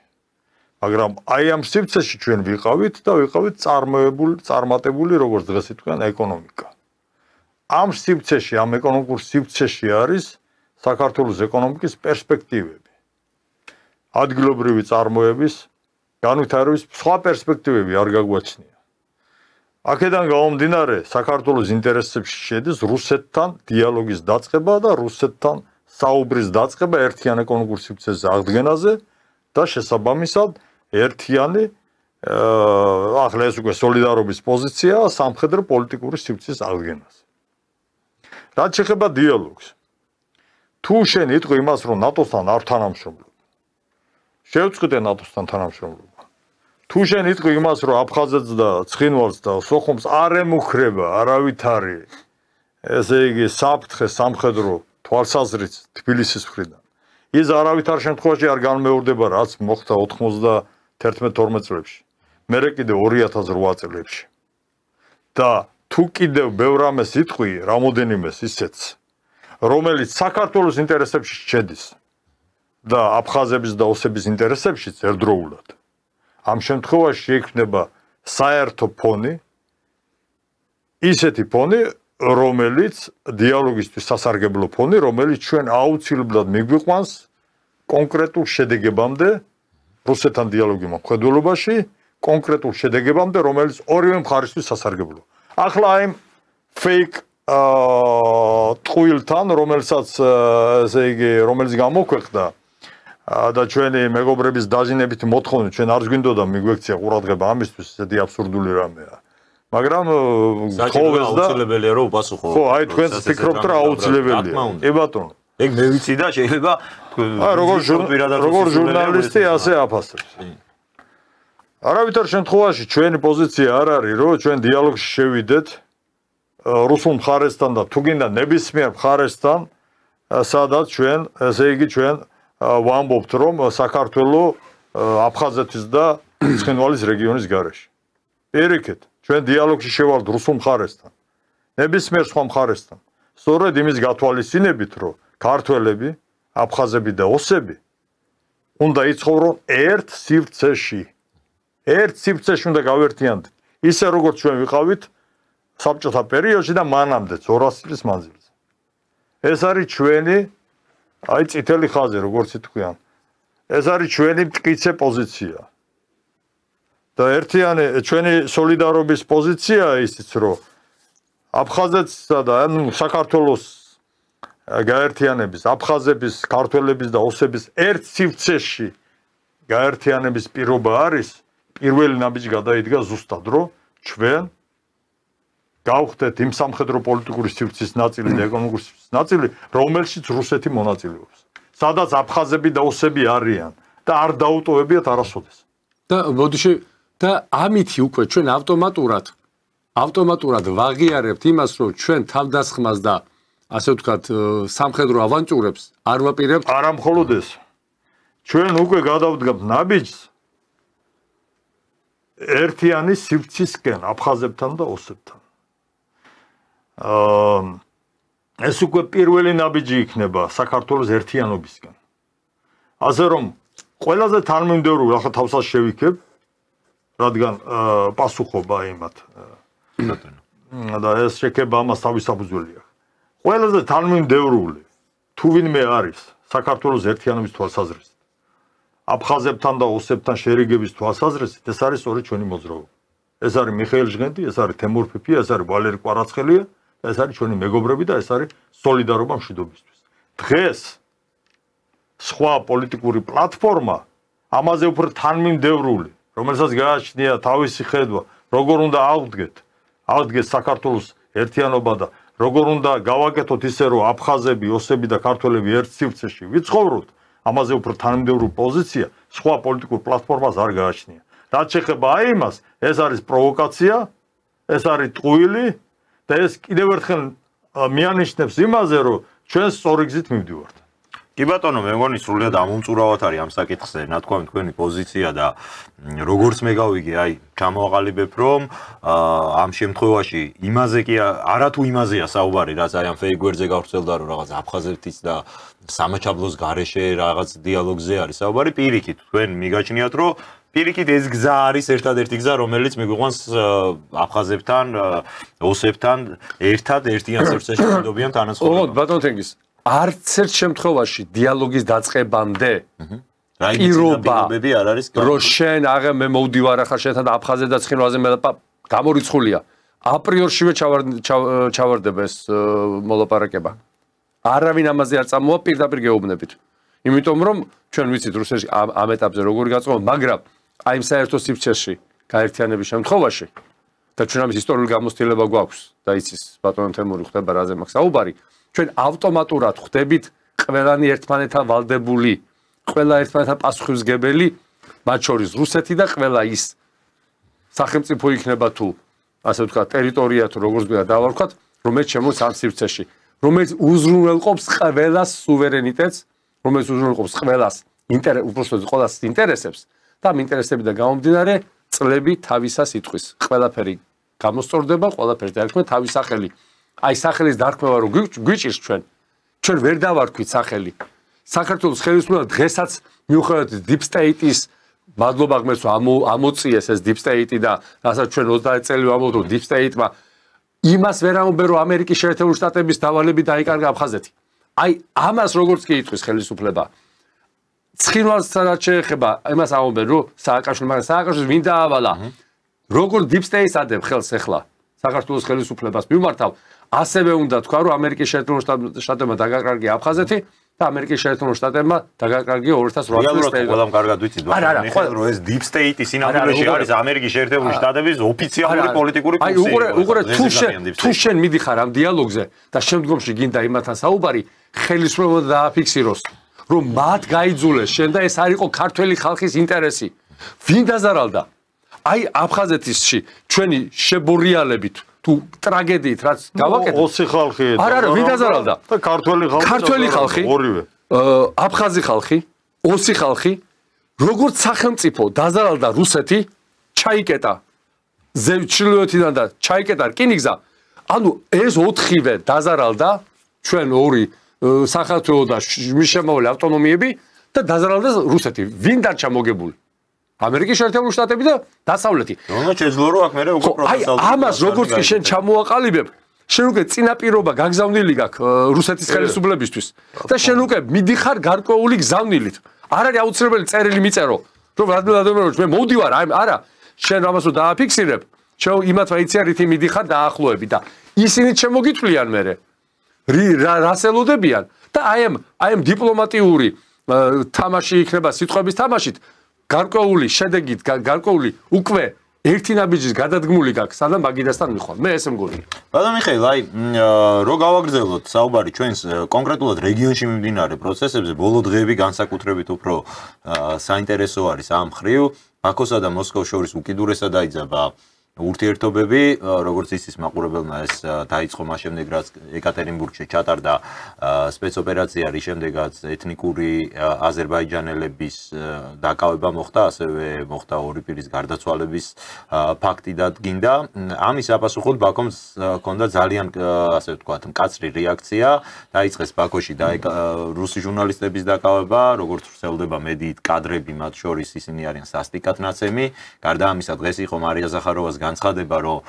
მაგრამ აი ამ სივრცეში ჩვენ ვიყავით და ვიყავით წარმატებული, როგორც დღეს იტყვიან, ეკონომიკა. ამ სივრცეში, ამ ეკონომიკურ სივრცეში არის საქართველოს ეკონომიკის პერსპექტივები. ადგილობრივი წარმოების, განვითარების სხვა პერსპექტივები არ გაგვაჩნია. აქედან გამომდინარე, საქართველოს ინტერესებში შედის რუსეთთან დიალოგის დაწყება და რუსეთთან საუბრის დაწყება ერთიან ეკონომიკურ სივრცეზე აღდგენაზე და შესაბამისად ერთიანი ახლა ეს უკვე სოლიდარობის პოზიცია სამხედრო პოლიტიკური სივრცის აღდგენაზე. რაც შეეხება დიალოგს, თუ შენ იტყვი იმას, რომ ნატოსთან არ თანამშრომლობ, შევწყვიტე ნატოსთან თანამშრომლობა. თუ შენ იტყვი იმას, რომ აფხაზეთს და ცხინვალს და სოხუმს არ ემუქრება არავითარი, ესე იგი საფრთხე სამხედრო თვალსაზრისით თბილისის მხრიდან. ის არავითარ შემთხვევაში არ განმეორდება, რაც მოხდა 91-12 წლებში. მერე კიდევ 2008 წლებში. და თუ კიდევ ბევრ ამას იტყვი, რამოდენიმეს ისეც, რომელიც საქართველოს ინტერესებში შედის და აფხაზების და ოსების ინტერესებშიც ერთდროულად. ამ შემთხვევაში შეიქმნება საერთო ფონი, ისეთი ფონი, რომელიც დიალოგისთვის სასარგებლო ფონი, რომელიც ჩვენ აუცილებლად მიგვიყვანს კონკრეტულ შედეგებამდე რუსეთთან დიალოგი მოხდულობაში, კონკრეტულ შედეგებამდე, რომელიც ორივე მხარისთვის სასარგებლოა. ახლა აი ფეიქ ტყუილთან, რომელსაც ესე იგი, რომელიც გამოქვეყნდა და ჩვენი მეგობრების დაჟინებით მოთხოვნა, ჩვენ არ გვინდოდა მიგვექცია ყურადღება ამისთვის, ესეთი აბსურდული რამეა. მაგრამ გთხოვეს და აუცილებელია რომ უპასუხო. ხო, აი თქვენს ფიქრობთ რა აუცილებელია. კი ბატონო. ეგ მე ვიცი და შეიძლება როგორ ჟურნალისტი ასე აფასებს. არავითარ შემთხვევაში ჩვენი პოზიცია არ არის, რომ ჩვენ დიალოგში შევიდეთ რუსულ მხარესთან და თუ გინდა ნებისმიერ მხარესთან, სადაც ჩვენ, ესე იგი ჩვენ ვამბობთ, რომ საქართველო აფხაზეთის და ცხინვალის რეგიონის გარეშე. პირიქით, ჩვენ დიალოგში შევალთ რუსულ მხარესთან, ნებისმიერ სხვა მხარესთან. სწორედ იმის გათვალისწინებით, რომ ქართველები, აფხაზები და ოსები უნდა იცხოვრონ ერთ სივრცეში. ერთ სივრცეში უნდა გავერთიანდეთ. ისე როგორც ჩვენ ვიყავით საბჭოთა პერიოდში და მანამდეც 200 წლის მანძილზე. ეს არის ჩვენი აი წითელი ხაზი როგორც თქვიან. ეს არის ჩვენი მტკიცე პოზიცია. და ერთიანი ჩვენი სოლიდარობის პოზიციაა ისიც, რომ აფხაზეთსა და საქართველოს გაერთიანების, აფხაზების, ქართველების და ოსების ერთ სივრცეში გაერთიანების პირობა არის, პირველი ნაბიჯი გადაიდგა ზუსტად, რომ ჩვენ გავხდეთ იმ სამხედრო პოლიტიკური სივრცის ნაწილი და ეკონომიკური სივრცის ნაწილი, რომელშიც რუსეთი მონაწილეობს. სადაც აფხაზები და ოსები არიან და არ დაუტოვებიათ არასოდეს. და მოდიში და ამითი უკვე ჩვენ ავტომატურად ვაღიარებთ იმას, რომ ჩვენ თავდასხმას და ასე ვთქვათ, სამხედრო ავანტიურებს არ ვაპირებთ. არა მხოლოდ ეს. ჩვენ უკვე გადავდგამთ ნაბიჯს ერთიანი სივრცისკენ აფხაზებთან და ოსებთან. ეს უკვე პირველი ნაბიჯი იქნება საქართველოს ერთიანობისკენ. ასე რომ ყველაზე თანმიმდევრული ახლა თავსაც შევიქებ, რადგან პასუხობა იმათ და ეს შექება ამას თავის საფუძველი აქვს. ყველაზე თანმიმდევრული თუ ვინმე არის საქართველოს ერთიანობის თვალსაზრისით, აფხაზებთან და ოსებთან შერიგების თვალსაზრისით, ეს არის სწორედ ჩვენი მოძრაობა. ეს არის მიხეილ ჟღენტი, ეს არის თემურ ფიფია, ეს არის ვალერი კვარაცხელია, ეს არის ჩვენი მეგობრები და ეს არის სოლიდარობა მშვიდობისთვის. დღეს სხვა პოლიტიკური პლატფორმა ამაზე უფრო თანმიმდევრული, რომელსაც გააჩნია თავისი ხედვა, როგორ უნდა აღდგეს საქართველოს ერთიანობა და როგორ უნდა გავაკეთოთ ისე, რომ აფხაზები, ოსები და ქართველები ერთ სივრცეში ვიცხოვროთ, ამაზე უფრო თანმიმდევრული პოზიცია სხვა პოლიტიკურ პლატფორმას არ გააჩნია. რაც შეეხება აი იმას, ეს არის პროვოკაცია, ეს არის ტყუილი და ეს კიდევ ერთხელ მიანიშნებს იმაზე, რომ ჩვენ სწორი გზით მივდივართ. კი ბატონო, მე მგონი სრულიად ამომწურავად არის ამ საკითხზე, ნათქვამი თქვენი პოზიცია და როგორც მე გავიგე, აი, ჩამოვაყალიბებ, რომ ამ შემთხვევაში იმაზე კი არათუ იმაზეა საუბარი, რაც აი ამ ფეიგვერზე გავრცელდა, რომ რაღაც აფხაზეთის და სამაჩაბლოს გარეშე რაღაც დიალოგზე არის საუბარი, პირიქით, თქვენ მიგაჩნიათ, რომ პირიქით ეს გზა არის ერთადერთი გზა, რომელიც მიგვიყვანს აფხაზებთან, ოსებთან ერთად ერთიან სივრცეში მშვიდობიან თანაცხოვრებაში. ოღონდ ბატონო თენგის არც ერთ შემთხვევაში დიალოგის დაწყებამდე პირობები არ არის რომ შენ აღე მე მოვდივარ ახლა შენთან აფხაზეთ და ცხინვალზე მე გამორიცხულია აპრიორშივე ჩავარდება ეს მოლაპარაკება არავინ ამაზე არ წამოვა პირდაპირ გეუბნებით იმიტომ რომ ჩვენ ვიცით რუსეთში ამ ეტაპზე როგორი გაწმობა მაგრამ აი იმ საერთო სივრცეში გაერთიანების შემთხვევაში და ჩვენ ამის ისტორიული გამოცდილება გვაქვს და იცის ბატონო თემური ხდება რაზე მაქვს საუბარი ჩვენ ავტომატურად ხვდებით ყველანი ერთმანეთთან ვალდებული, ყველა ერთმანეთთან პასუხისმგებელი, მათ შორის რუსეთი და ყველა ის სახელმწიფო იქნება თუ, ასე ვთქვათ, ტერიტორია თუ როგორც გვინდა დავარქვათ, რომელიც შემოს ამ სივრცეში, რომელიც უზრუნველყოფს ყველას სუვერენიტეტს, რომელიც უზრუნველყოფს ყველას უბრალოდ ინტერესებს და ამ ინტერესებიდან გამომდინარე წლები თავისას იტყვის. ყველაფერი გამოსწორდება, ყველაფერს დაერქმე თავის სახელი. აი სახელის დარქმევა რო გვიჭირს ჩვენ ვერ დავარქვით სახელი. საქართველოს ხელისუფლება დღესაც მიუხედავად deep state-ის მადლობა ღმერთს ამოწიეს ეს deep state და რასაც ჩვენ 30 წელი ვამბობთ რომ deep state-მა იმას ვერ ამბობენ რომ ამერიკის შეერთებული შტატების დავალებით დაიკარგა აფხაზეთი. აი ამას როგორც კი იტყვის ხელისუფლება ცხინვალს რაც შეეხება იმას ამბობენ რომ სააკაშვილმა მაგრამ სააკაშვილს ვინ დაავალა როგორ deep state-ს ადებ ხელს ახლა საქართველოს ხელისუფლებას მიმართავ ასევე უნდა თქვა რომ ამერიკის შეერთებული შტატებმა დაგაკარგია აფხაზეთი და ამერიკის შეერთებული შტატებმა დაგაკარგია 2008 წელს. ყველამ კარგად ვიცით ბატონო, რომ ეს deep state-ის სინამდვილეში არის ამერიკის შეერთებული შტატების ოფიციალური პოლიტიკური ფუნქცია. აი უყურე თუ შენ მიდიხარ ამ დიალოგზე და შემდგომში გინდა იმათთან საუბარი, ხელისუფლება დააფიქსიროს, რომ მათ გაიძულეს შენ და ეს არ იყო ქართველი ხალხის ინტერესი. ვინ დაზარალდა? აი აფხაზეთში ჩვენი შებორიალებით თუ ტრაგედიით რაც გავაკეთეთ ოსი ხალხი არა ვინ დაზარალდა და ქართველი ხალხი ორივე აფხაზი ხალხი ოსი ხალხი როგორც სახელმწიფო დაზარალდა რუსეთი ჩაიკეტა ზევჩილოთიდან და ჩაიკეტა რკინიგზა ანუ ეს 4-ვე დაზარალდა ჩვენ ორი სახელმწიფო და მიშემოვლე ავტონომიები და დაზარალდა რუსეთი ვინ დარჩა მოგებული ამერიკის შეერთებული შტატები და დასავლეთი. ნუ შეძლო რომ აქ მე უკვე პროფესიონალი. აი ამას როგორც კი შენ ჩამოაყალიბებ, შენ უკვე წინაპირობა გაგზავნილი გაქვს რუსეთის ხელისუფლებისთვის და შენ უკვე მიდიხარ გარკვეული გზავნილით. არ არის აუცილებელი წერილი მიწერო, რომ რადმე მე მოვდივარ, არა, შენ რამას რომ დააფიქსირებ, შენ იმათ ვაიცია რითი მიდიხარ დაახლოები და ისინი შემოგითვლიან მერე. რას ელოდებიან და აი ამ დიპლომატიური თამაში იქნება სიტყვების თამაშით გარკვეული შედეგით გარკვეული უკვე ერთი ნაბიჯის გადადგმული გაქვს სანამ მაგიდასთან მიხვალ. მე ესე მგონია. ბატონ მიხეილ, აი რო გავაგრძელოთ საუბარი ჩვენს კონკრეტულად რეგიონში მიმდინარე პროცესებზე, ბოლო დღეები განსაკუთრებით უფრო საინტერესო არის ამ მხრივ. ბაქოსა და მოსკოვს შორის უკიდურესად დაიძაბა ურთიერთობები, როგორც იცის მაყურებელმა ეს დაიწყო მას შემდეგ, რაც ეკატერინბურგში ჩატარდა სპეცოპერაცია, რის შემდეგაც ეთნიკური აზერბაიჯანელების დაკავება მოხდა, ასევე მოხდა ორი პირის გარდაცვალების ფაქტი დადგინდა. ამის საპასუხოდ ბაქომს ჰქონდა ძალიან, ასე ვთქვათ, მკაცრი რეაქცია, დაიწყეს ბაქოში რუსი ჟურნალისტების დაკავება, როგორც ვრცელდება მედიით კადრები, მათ შორის ისინი არიან სასტიკად ნაცემი. გარდა ამისა, დღეს იყო მარია ზახაროვას განცხადება, რომ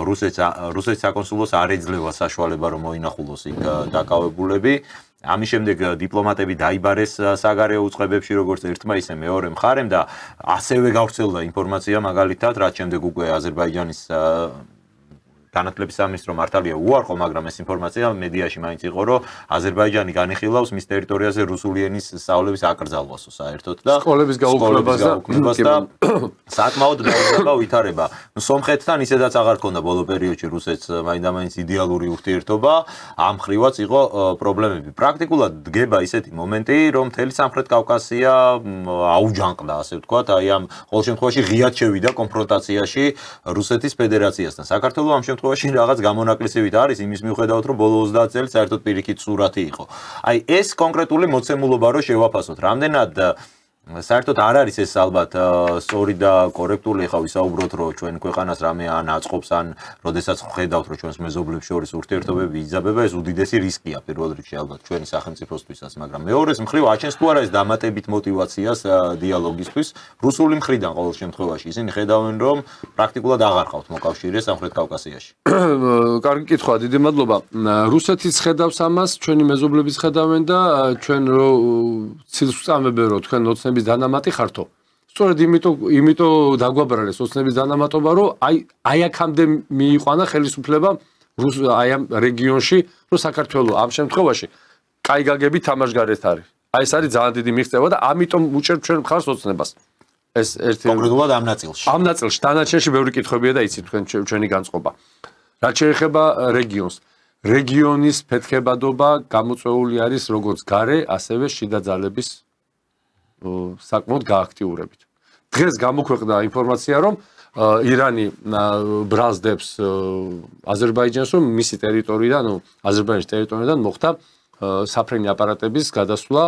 რუსეთის საკონსულოს არ ეძლევა საშუალება, რომ მოინახულოს იქ დაკავებულები. ამის შემდეგ დიპლომატები დაიბარეს საგარეო უწყებებში, როგორც ერთმა ისე მეორე მხარემ და ასევე გავრცელდა ინფორმაცია მაგალითად, რაც შემდეგ უკვე აზერბაიჯანის განათლების სამინისტრო მართალია უარყო, მაგრამ ეს ინფორმაცია მედიაში მაინც იყო, რომ აზერბაიჯანი განიხილავს მის ტერიტორიაზე რუსული ენის სწავლების აკრძალვასო საერთოდ და სკოლების გაუქმებას და საკმაოდ დაუძაბა ვითარება. სომხეთთან ისედაც აღარ ქონდა ბოლო პერიოდში რუსეთს მაინდა-მაინც იდეალური ურთიერთობა, ამ ხრივაც იყო პრობლემები. პრაქტიკულად დგება ისეთი მომენტი, რომ მთელი სამხრეთ კავკასია აუჯანყდა, ასე ვთქვათ, აი ამ ყოველ შემთხვევაში ღიად შევიდა კონფრონტაციაში რუსეთის ფედერაციასთან. საქართველოს ამ შემთხვევაში რაღაც გამონაკლისივით არის იმის მიუხედავად, რომ ბოლო 30 წელი საერთოდ პირიქით სურათი იყო. აი ეს კონკრეტული მოცემულობა რო შევაფასოთ, რამდენად საერთოდ არ არის ეს ალბათ სწორი და კორექტული, ხა ვისაუბროთ, რომ ჩვენ ქვეყანას რამე ან აწყობს, ან როდესაც ხედავთ, რომ ჩვენს მეზობლებს შორის ურთიერთობები იძაბება, ეს უდიდესი რისკია პირველ რიგში ალბათ ჩვენი სახელმწიფოსთვისაც, მაგრამ მეორეს მხრივ აჩენს თუ არა ეს დამატებით мотиваციას დიალოგისთვის რუსული მხრიდან ყოველ შემთხვევაში. ისინი ხედავენ, რომ პრაქტიკულად აღარ ყავთ მოკავშირე სამხრეთ კავკასიაში. კარგი კითხვა, დიდი მადლობა. რუსეთის ხედავს ამას, ჩვენი მეზობლების ხედავენ და ჩვენ რო ცილს ვწამებენ, რომ თქვენ ოცნების დანამატი ხართო. სწორედ იმიტომ დაგვაბრალეს ოცნების დანამატობა, რომ აი აქამდე მიიყვანა ხელისუფლება აი ამ რეგიონში, რომ საქართველოს ამ შემთხვევაში კაი გაგებით თამაშგარეთ არის. აი ეს არის ძალიან დიდი მიღწევა და ამიტომ უჭერთ ჩვენ მხარს ოცნებას. ეს ერთი კონკრეტულად ამ ნაწილში. ამ ნაწილში დანარჩენში ბევრი კითხვებია და იცით თქვენ ჩვენი განწყობა. რაც შეეხება რეგიონს, რეგიონის ფეთქებადობა გამოწვეული არის როგორც გარე, ასევე შიდა ძალების საკმაოდ გააქტიურებით. დღეს გამოქვეყნდა ინფორმაცია, რომ ირანი ბრალსდებს აზერბაიჯანს, რომ მისი ტერიტორიიდან, აზერბაიჯანის ტერიტორიიდან მოხდა საფრენი აპარატების გადასვლა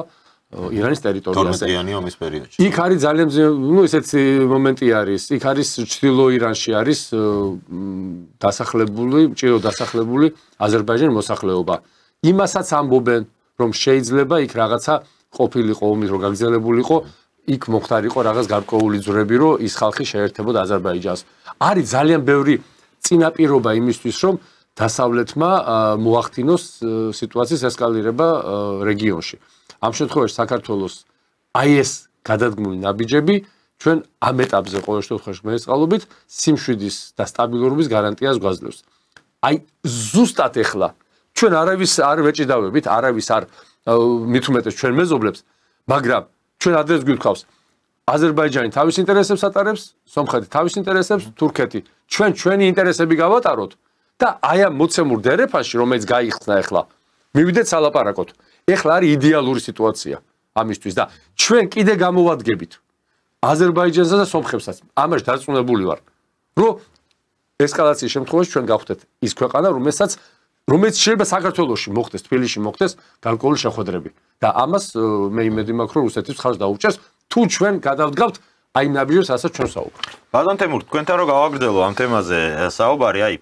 ირანის ტერიტორიაზე. 12-იანი ომის პერიოდში. იქ არის ძალიან ესეთი მომენტი არის. იქ არის ჩრდილო ირანში არის ჭირო დასახლებული აზერბაიჯანის მოსახლეობა. იმასაც ამბობენ, რომ შეიძლება იქ რაღაცა ყოფილიყო ომის რო გაგრძელებულიყო, იქ მოხდარიყო რაღაც გარკვეული ძვრები, რომ ის ხალხი შეერთებოდა აზერბაიჯანს. არის ძალიან ბევრი წინაპირობა იმისთვის, რომ დასავლეთმა მოახდინოს სიტუაციის ესკალირება რეგიონში. ამ შემთხვევაში საქართველოს აი ეს გადადგმული ნაბიჯები ჩვენ ამ ეტაპზე ყოველ შემთხვევაში მეწყალობით სიმშვიდის და სტაბილურობის გარანტიას გვაძლევს. აი ზუსტად ეხლა ჩვენ არავის არ ვეჭიდავებით, არავის არ მით უმეტეს ჩვენ მეზობლებს, მაგრამ ჩვენ ადრეს გვიქავს აზერბაიჯანი თავის ინტერესებს ატარებს, სომხეთი თავის ინტერესებს, თურქეთი ჩვენი ინტერესები გავატაროთ და აი ამ მოცემულ დერეფანში, რომელიც გაიხსნა ეხლა, მივიდეთ სალაპარაკოთ. ეხლა არის იდეალური სიტუაცია ამისთვის და ჩვენ კიდე გამოვადგებით აზერბაიჯანსა და სომხებსაც. ამაში დარწმუნებული ვარ, რომ ესკალაციის შემთხვევაში ჩვენ გავხდეთ ის ქვეყანა, რომელიც შეიძლება საქართველოში მოხდეს, თბილისში მოხდეს გარკვეული შეხვედრები და ამას მე იმედი მაქვს, რომ რუსეთის მხარს დაუჭერს, თუ ჩვენ გადავდგავთ აი ნაბიჯებს, რასაც ჩვენ საუბრობთ. ბატონ თემურ, თქვენთან რომ გავაგრძელო ამ თემაზე საუბარი, აი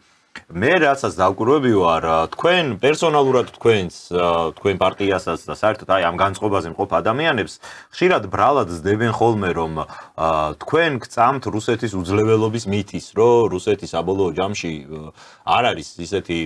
მე რასაც დავკურვები ვარ, თქვენ პერსონალურად თქვენ პარტიასაც და საერთოდ აი ამ განწყობაზე მყოფ ადამიანებს ხშირად ბრალად ძდებენ ხოლმე რომ თქვენ გწამთ რუსეთის უძლეველობის მითის, რომ რუსეთი საბოლოო ჯამში არ არის ისეთი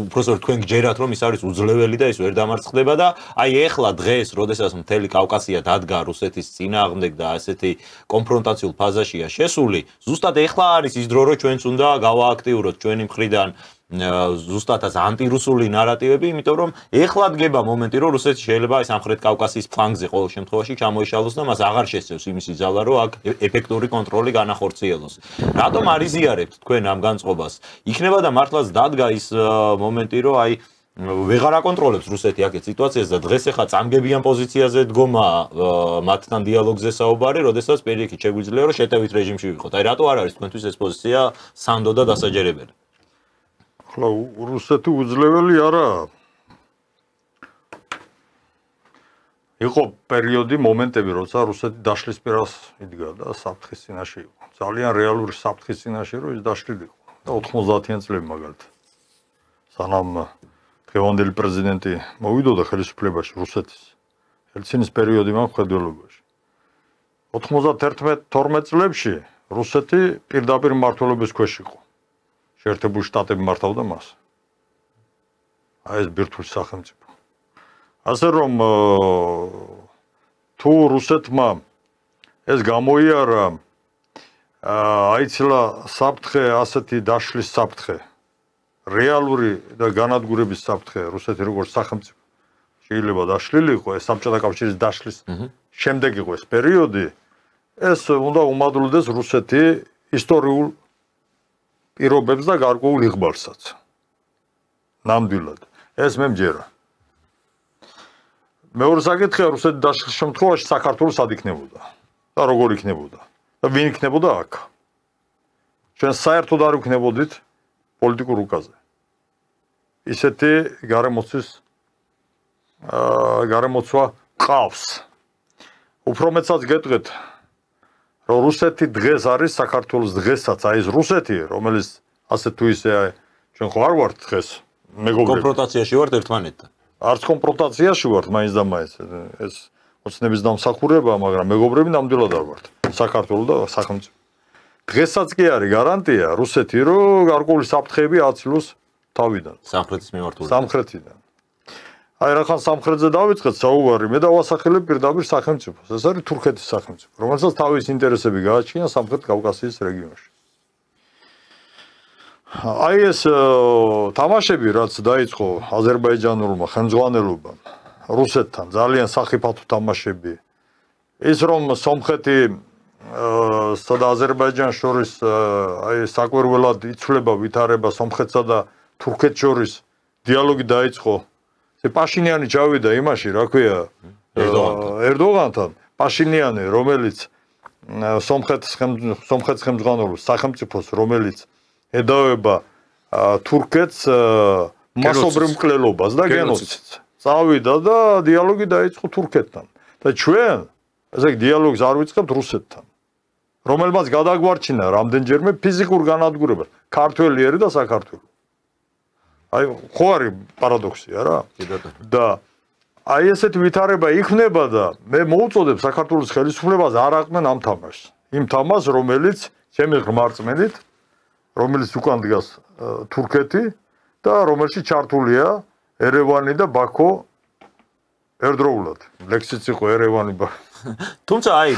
უბრალოდ თქვენ გჯერათ რომ ის არის უძლეველი და ის ვერ დამარცხდება და აი ეხლა დღეს, როდესაც მთელი კავკასია დადგა რუსეთის წინააღმდეგ და ასეთი კონფრონტაციულ ფაზაშია შესული, ზუსტად ეხლა არის ის დრო, რომ ჩვენც უნდა გავააქტიუროთ ჩვენი მხრიდან ზუსტად ეს ანტირუსული ნარატივები, იმიტომ რომ ეხლა დგება მომენტი, რომ რუსეთი შეიძლება აი სამხრეთ კავკასიის ფლანგზე ყოველ შემთხვევაში ჩამოიშალოს და მას აღარ შესწევს იმის იზალა, რომ აქ ეფექტური კონტროლი განახორციელოს. რატომ არ იზიარებთ თქვენ ამ განწყობას? იქნება და მართლაც დადგა ის მომენტი, რომ აი ვეღარ აკონტროლებს რუსეთი აქეთ სიტუაციას და დღეს ახლა წამგებიან პოზიციაზე დგომა მათთან დიალოგზე საუბარი, როდესაც პირიქით შეგვიძლია რომ შეტევით რეჟიმში ვიყოთ. აი რატო არ არის თქვენთვის ეს პოზიცია სანდო და დასაჯერებელი? ახლა რუსეთი უძლეველი არაა. იყო პერიოდი, მომენტები, როცა რუსეთი დაშლის პირას იდგა და საფრთხის წინაშე იყო. ძალიან რეალური საფრთხის წინაშე რომ ის დაშლილიყო. და 90-იან წლებში მაგალითად. სანამ დღევანდელი პრეზიდენტი მოვიდოდა ხელისუფლებაში რუსეთის ელცინის პერიოდი მხედველობაში. 91-12 წლებში რუსეთი პირდაპირ მმართველობის ქვეშ იყო. შეერთებული შტატები მართავდა მას. აი ეს ბირთვული სახელმწიფო. ასე რომ თუ რუსეთმა ეს გამოიარა აიცილა საფრთხე, ასეთი დაშლის საფრთხე, რეალური და განადგურების საფრთხე რუსეთი როგორც სახელმწიფო შეიძლება დაშლილიყო, ეს საბჭოთა კავშირის დაშლის შემდეგ იყო ეს პერიოდი, ეს უნდა უმადლოდეს რუსეთი ისტორიულ პირობებს და გარკვეულ იღბალსაც. ნამდვილად. ეს მე მჯერა. მეორე საკითხია რუსეთის დაშლის შემთხვევაში საქართველოს სად იქნებოდა და როგორ იქნებოდა და ვინ იქნებოდა აქ. ჩვენ საერთოდ არ ვიქნებოდით პოლიტიკურ რუკაზე. ისეთი გარემოცვა ყავს. უფრო მეცაც გეტყვით, რომ რუსეთი დღეს არის საქართველოს დღესაც, აი ეს რუსეთი, რომელიც ასე თუ ისე ჩვენ ხო არ ვართ დღეს მეგობრები. კონფრონტაციაში ვართ ერთმანეთთან. არც კონფრონტაციაში ვართ მაინც და მაინც. ეს ოცნების დამსახურებაა, მაგრამ მეგობრები ნამდვილად არ ვართ. საქართველოს და სახელმწიფო. დღესაც კი არის გარანტია რუსეთი, რომ გარკვეული საფრთხეები აცილოს თავიდან. სამხრეთის მიმართულებით. სამხრეთიდან. აი რახან სამხრეთზე დავიწყეთ საუბარი, მე დავასახელებ პირდაპირ სახელმწიფოს. ეს არის თურქეთის სახელმწიფო, რომელსაც თავის ინტერესები გააჩნია სამხრეთ კავკასიის რეგიონში. აი ეს თამაშები, რაც დაიწყო აზერბაიჯანულმა ხელმძღვანელობამ რუსეთთან, ძალიან სახიფათო თამაშები. ის რომ სომხეთი და აზერბაიჯანს შორის აი საკვირველად იცვლება ვითარება სომხეთსა და თურქეთს შორის დიალოგი დაიწყო. პაშინიანი ჩავიდა იმაში, რა ქვია, ერდოღანთან. პაშინიანი, რომელიც სომხეთის ხელმძღვანელობს სახელმწიფოს, რომელიც ედავება თურქეთს მასობრივ მკვლელობას და გენოციდს. წავიდა და დიალოგი დაიწყო თურქეთთან. და ჩვენ ესე იგი დიალოგს არ ვიწყებთ რუსეთთან. რომელმაც გადაგვარჩინა რამდენჯერმე ფიზიკურ განადგურებას, ქართველი ერი და საქართველო. აი ხო არის პარადოქსია რა? და აი ესეთი ვითარება იქნება და მე მოუწოდებ საქართველოს ხელისუფლებას არ აყმენ ამ თამაშს. იმ თამაშს, რომელიც ჩემი ღმერთმენით, რომელიც უკან დგას თურქეთი და რომელშიც ჩართულია ერევანი და ბაქო ერთდროულად. ლექსიც იყო ერევანი ბაქო. თუმცა აი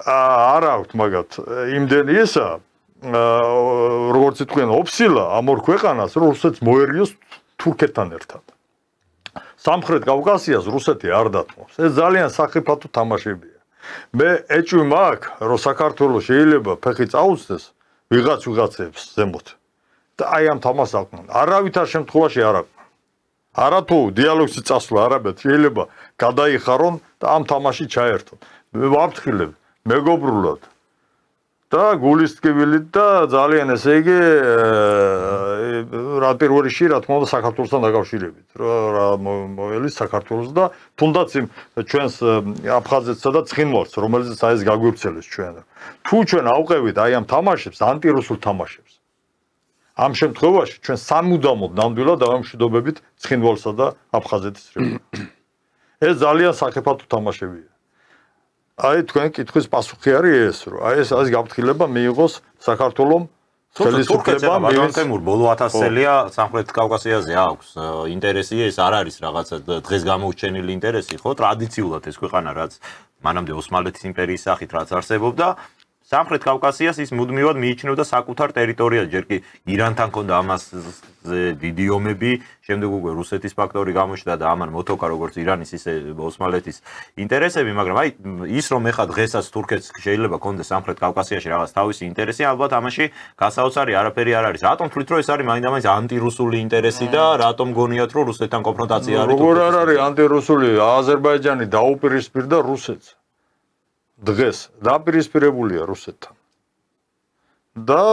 არ აქვს მაგათ იმდენი ისა როგორც თქვენ ოფსილა ამ ორ ქვეყანას რუსეთს მოერიოს თურქეთთან ერთად. სამხრეთ კავკასიას რუსეთი არ დათმობს. ეს ძალიან სახიფათო თამაშებია. მე ეჭვი მაქვს, რომ საქართველოს შეიძლება ფეხი წაუწდეს ვიღაცებს ზემოთ. და აი ამ თამაშს აყმან. არავითარ შემთხვევაში არ აყმან. არათუ დიალოგში წასვლა არაბეთ შეიძლება გადაიხარონ და ამ თამაში ჩაერთონ. მე ვაფრთხილებ მეგობრულად და გულის ტკივილით და ძალიან ესე იგი რა პირველ რიგში რა თქმა უნდა საქართველოსთან დაკავშირებით რა მოველის საქართველოს და თუნდაც იმ ჩვენს აფხაზეთსა და ცხინვალს რომელზეც აი ეს გაგვირცელეს ჩვენ. თუ ჩვენ ავყევით აი ამ თამაშებს ანტირუსულ თამაშებს ამ შემთხვევაში ჩვენ სამუდამოდ ნამდვილად დავამშვიდობებით ცხინვალსა და აფხაზეთის რეგიონს. ეს ძალიან სახიფათო თამაშებია. აი თქვენ კითხვის პასუხი არის ეს, რომ აი ეს გაფრთხილება მიიღოს საქართველოს ხელისუფლებამ თემურ ბოლო 1000 წელია სამხრეთ კავკასიაზე აქვს ინტერესი, ეს არ არის რაღაცა დღეს გამოუჩენილი ინტერესი, ხო? ტრადიციულად ეს ქვეყანა რაც მანამდე ოსმალეთის იმპერიის სახით რაც არსებობდა, სამხრეთ კავკასიას ის მუდმივად მიიჩნევდა საკუთარ ტერიტორიად, ჯერ კი ირანთან ჰქონდა ამაზე დიდი ომები, შემდეგ უკვე რუსეთის ფაქტორი გამოჩნდა და ამან მოთოკა როგორც ირანის ისე ოსმალეთის ინტერესები, მაგრამ აი ის რომ ეხა დღესაც თურქეთს შეიძლება ჰქონდეს სამხრეთ კავკასიაში რაღაც თავისი ინტერესი, ალბათ ამაში გასაოცარი არაფერი არ არის. რატომ თვლით რომ ეს არის მაინდა-მაინც ანტირუსული ინტერესი და რატომ გონიათ რომ რუსეთთან კონფრონტაცია არის? როგორ არ არის ანტირუსული? აზერბაიჯანი დაუპირისპირდა რუსეთს. დღეს დაპირისპირებულია რუსეთთან. და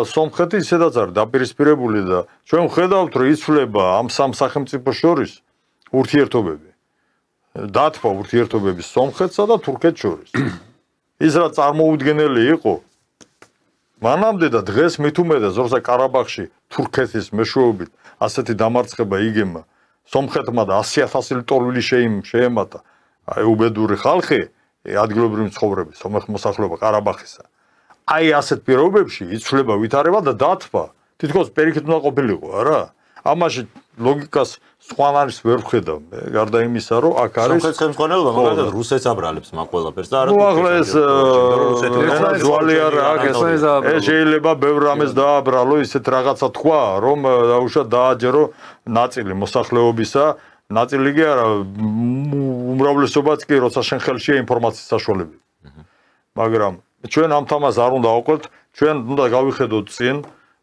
სომხეთი ისედაც არის დაპირისპირებული და ჩვენ ვხედავთ რომ იცვლება ამ სამ სახელმწიფოს შორის ურთიერთობები. დათვა ურთიერთობები სომხეთსა და თურქეთს შორის. ის რა წარმოუდგენელი იყო მანამდე და დღეს მით უმეტეს როცა ყარაბაღში თურქეთის მეშვეობით ასეთი დამარცხება იგემა სომხეთმა და 100,000 ლიტოლვილი შეემატა აი უბედური ხალხი ადგილობრივი მცხოვრები სომეხ მოსახლეობა ყარაბაღისა. აი ასეთ პირობებში იცვლება ვითარება და დათვა თითქოს პირიქით უნდა ყოფილიყო, არა? ამაში ლოგიკას სხვანაირს ვერ ვხედავ მე, გარდა იმისა, რომ აქ არის სომხეთის ხელმძღვანელობა მაგალითად რუსეთს აბრალებს მაგ ყველაფერს და არა ახლა ეს ძვალი არ აქვს ეს შეიძლება ბევრ რამეს დააბრალო ისეთ რაღაცა თქვა, რომ დაუშვათ დააჯერო ნაწილი მოსახლეობისა ნაწილი კი არა უმრავლესობაც კი როცა შენ ხელშია ინფორმაციის საშუალებები. მაგრამ ჩვენ ამ თამას არ უნდა ავყვეთ, ჩვენ უნდა გავიხედოთ წინ,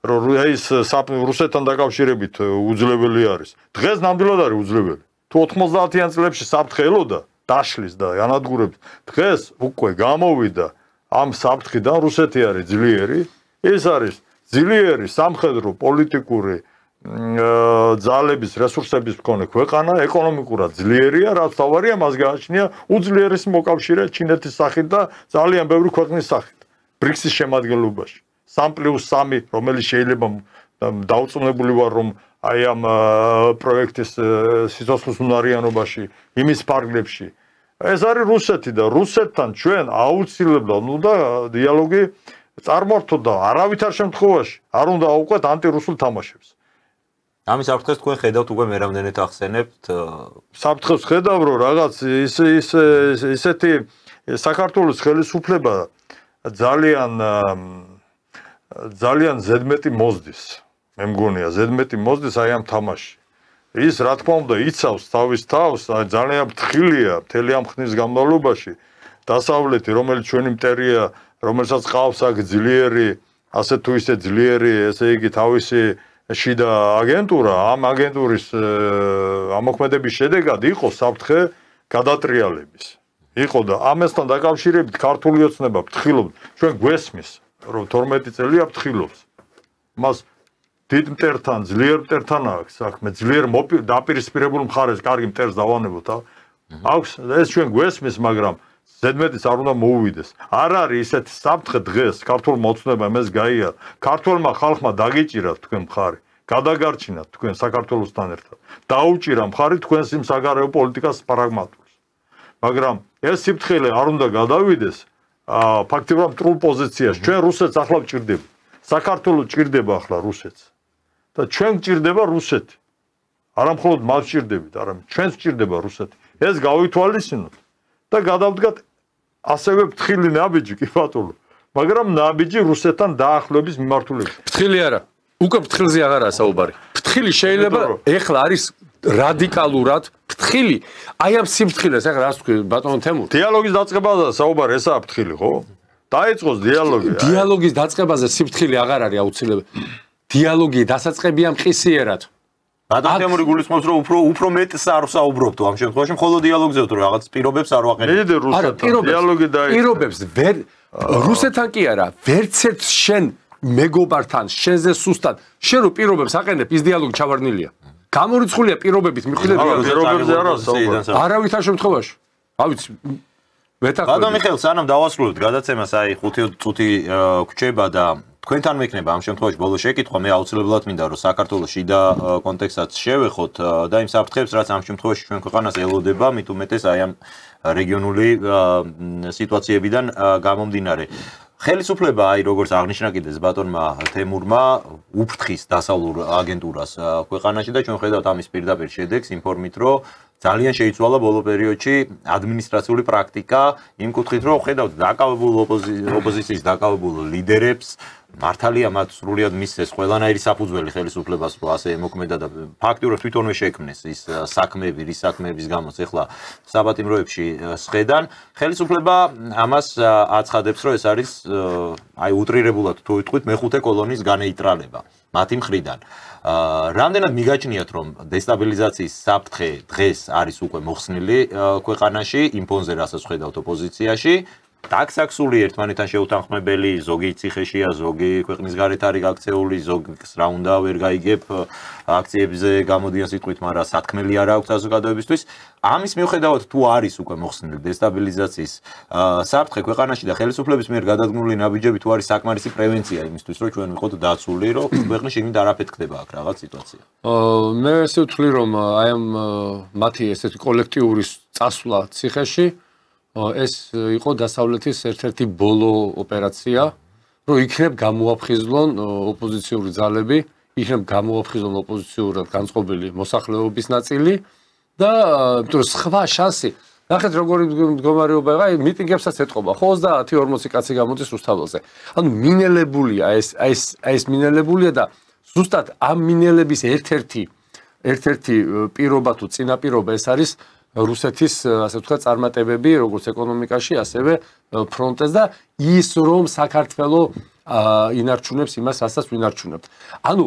რომ ეს რუსეთთან დაკავშირებით უძლებელი არის. დღეს ნამდვილად არის უძლებელი. თუ 90-იან წლებში საფრთხე ელოდა დაშლის და ანადგურებს, დღეს უკვე გამოვიდა ამ საფრთხიდან რუსეთი არის ძლიერი, ეს არის ძლიერი სამხედრო პოლიტიკური ძალების რესურსების მქონე ქვეყანა, ეკონომიკურად ძლიერია, რაც თავარია მას გააჩნია უძლიერეს მოკავშირე ჩინეთის სახით და ძალიან ბევრი ქვეყნის სახით. ბრიქსის შემადგენლობაში. 3+3, რომელიც შეიძლება დაუწუნებული ვარ, რომ აი ამ პროექტის სიცოცხლის უნარიანობაში, იმის ფარგლებში. ეს არის რუსეთი და რუსეთთან ჩვენ აუცილებლად უნდა დიალოგი წარმართოთ და არავითარ შემთხვევაში არ უნდა ავყვეთ ანტირუსულ თამაშებს. ამის საფრთხეს თქვენ ხედავთ უკვე მე რამდენად ახსენებთ საფრთხეს ხედავ რომ რაღაც ისეთი საქართველოს ხელისუფლება ძალიან ზედმეტი მოსდის მე მგონია ზედმეტი მოსდის აი ამ თამაში ის რა თქმა უნდა იცავს თავის თავს ძალიან ფრთხილია მთელი ამ ხნის განმავლობაში დასავლეთი რომელიც ჩვენი მტერია რომელსაც ყავს აქ ძლიერი ასე თუ ისე ძლიერი ესე იგი თავისი შიდა აგენტურა ამ აგენტურის ამოქმედების შედეგად იყო საფრთხე გადატრიალების. იყო და ამასთან დაკავშირებით ქართული ოცნება ფრთხილობ ჩვენ გვესმის რომ 12 წელია ფრთხილობს. მას დიდ მტერთან, ძლიერ მტერთან აქვს საქმე, ძლიერ დაპირისპირებულ მხარეს კარგი მტერს დავანებოთ. აქვს ეს ჩვენ გვესმის, მაგრამ ზედმეტიც არ უნდა მოუვიდეს. არ არის ისეთი საფრთხე დღეს ქართულმა ოცნებამ ეს გაიარა. ქართულმა ხალხმა დაგიჭირათ თქვენ მხარი. გადაგარჩინათ თქვენ საქართველოსთან ერთად. დაუჭირა მხარი თქვენს იმ საგარეო პოლიტიკას პრაგმატულს. მაგრამ ეს სიფრთხილე არ უნდა გადავიდეს ფაქტობრივად მტრულ პოზიციაში. ჩვენ რუსეთს ახლა ვჭირდება. საქართველოს ჭირდება ახლა რუსეთს. და ჩვენ ჭირდება რუსეთი. არა მხოლოდ მას ჭირდებით, არამედ ჩვენს ჭირდება რუსეთი. ეს გავითვალისწინოთ და გადავდგათ ასევე ფრთხილი ნაბიჯი კი ბატონო. მაგრამ ნაბიჯი რუსეთთან დაახლოების მიმართულებით. ფრთხილი არა. უკვე ფრთხილზე აღარაა საუბარი. ფრთხილი შეიძლება ეხლა არის რადიკალურად ფრთხილი. აი ამ სიმფრთხილეს ეხლა რას თქვი ბატონო თემურ? დიალოგის დაწყებაზე საუბარი ესაა ფრთხილი, ხო? დაიწყოს დიალოგი. დიალოგის დაწყებაზე სიმფრთხილე აღარ არის აუცილებელი. დიალოგი დასაწყებია მყისიერად. ბატონო თემური გულისხმობს რომ უფრო მეტს არ საუბრობთ ამ შემთხვევაში მხოლოდ დიალოგზე თუ რაღაც პირობებს არ ვაყენებთ. მე რუსეთთან დიალოგი დაიწყო. პირობებს ვერ რუსეთთან კი არა, ვერცერთ შენ მეგობართან, შენზე სუსტად, შენ რო პირობებს აყენებ, ის დიალოგი ჩავარდნილია. გამორიცხულია პირობებით მიხვდები პირობებზე არა საუბარი. არავითარ შემთხვევაში. ავიცი ბატონო მიხეილ, სანამ დავასრულებთ გადაცემას, აი 5 წუთი გვჭება და თქვენთან მექნება ამ შემთხვევაში ბოლო შეკითხვა, მე აუცილებლად მინდა რომ საქართველოს შიდა კონტექსტსაც შევეხოთ და იმ საფრთხებს, რაც ამ შემთხვევაში ჩვენ ქვეყანას ელოდება, მით უმეტეს აი ამ რეგიონული სიტუაციებიდან გამომდინარე. ხელისუფლება, აი როგორც აღნიშნა კიდეც ბატონმა თემურმა, უფრთხის დასავლურ აგენტურას ქვეყანაში და ჩვენ ხედავთ ამის პირდაპირ შედეგს ინფორმით, რომ ძალიან შეიცვალა ბოლო პერიოდში ადმინისტრაციული პრაქტიკა იმ კუთხით, რომ ხედავთ დაკავებულ ოპოზიციის დაკავებულ ლიდერებს, მართალია მათ სრულიად მისცეს ყველანაირი საფუძველი ხელისუფლებას, რომ ასე ემოქმედა და ფაქტიურად თვითონვე შექმნეს ის საქმეები, რის საქმეების გამოც ახლა საბატიმროებში სხედან. ხელისუფლება ამას აცხადებს, რომ ეს არის აი უტრირებულად თუ ვიტყვით მეხუთე კოლონის განეიტრალება მათი მხრიდან. რამდენად მიგაჩნიათ, რომ დესტაბილიზაციის საფრთხე დღეს არის უკვე მოხსნილი ქვეყანაში, იმ ფონზე, რასაც ხედავთ ოპოზიციაში, ტაქსაქსული ერთმანეთთან შეუთანხმებელი, ზოგი ციხეშია, ზოგი ქვეყნის გარეთ არის გაქცეული, ზოგს რა უნდა ვერ გაიგებ აქციებზე გამოდიან სიტყვით, მაგრამ სათქმელი არ აქვს საზოგადოებისთვის. ამის მიუხედავად თუ არის უკვე მოხსნილი დესტაბილიზაციის საფრთხე ქვეყანაში და ხელისუფლების მიერ გადადგმული ნაბიჯები თუ არის საკმარისი პრევენცია იმისთვის, რომ ჩვენ ვიყოთ დაცული, რომ ქვეყნის შიგნით არაფერი ხდება აქ რაღაც სიტუაცია. მე ესე ვთვლი, რომ აი ამ მათი ესეთი კოლექტიური წასვლა ციხეში ეს იყო დასავლეთის ერთ-ერთი ბოლო ოპერაცია, რომ იქნებ გამოაფხიზლონ ოპოზიციური ძალები, იქნებ გამოაფხიზლონ ოპოზიციურად განწყობილი მოსახლეობის ნაწილი და იმიტომ რომ სხვა შანსი ნახეთ როგორი მდგომარეობა იყო, აი მიტინგებსაც ეთყობა, ხო 30-40 კაცი გამოდის რუსთაველზე. ანუ მინელებულია ეს მინელებულია და ზუსტად ამ მინელების ერთ-ერთი პირობა თუ წინაპირობა ეს არის რუსეთის ასე ვთქვათ წარმატებები როგორც ეკონომიკაში, ასევე ფრონტეს და ის რომ საქართველოს ინარჩუნებს იმას, რასაც ვინარჩუნებთ. ანუ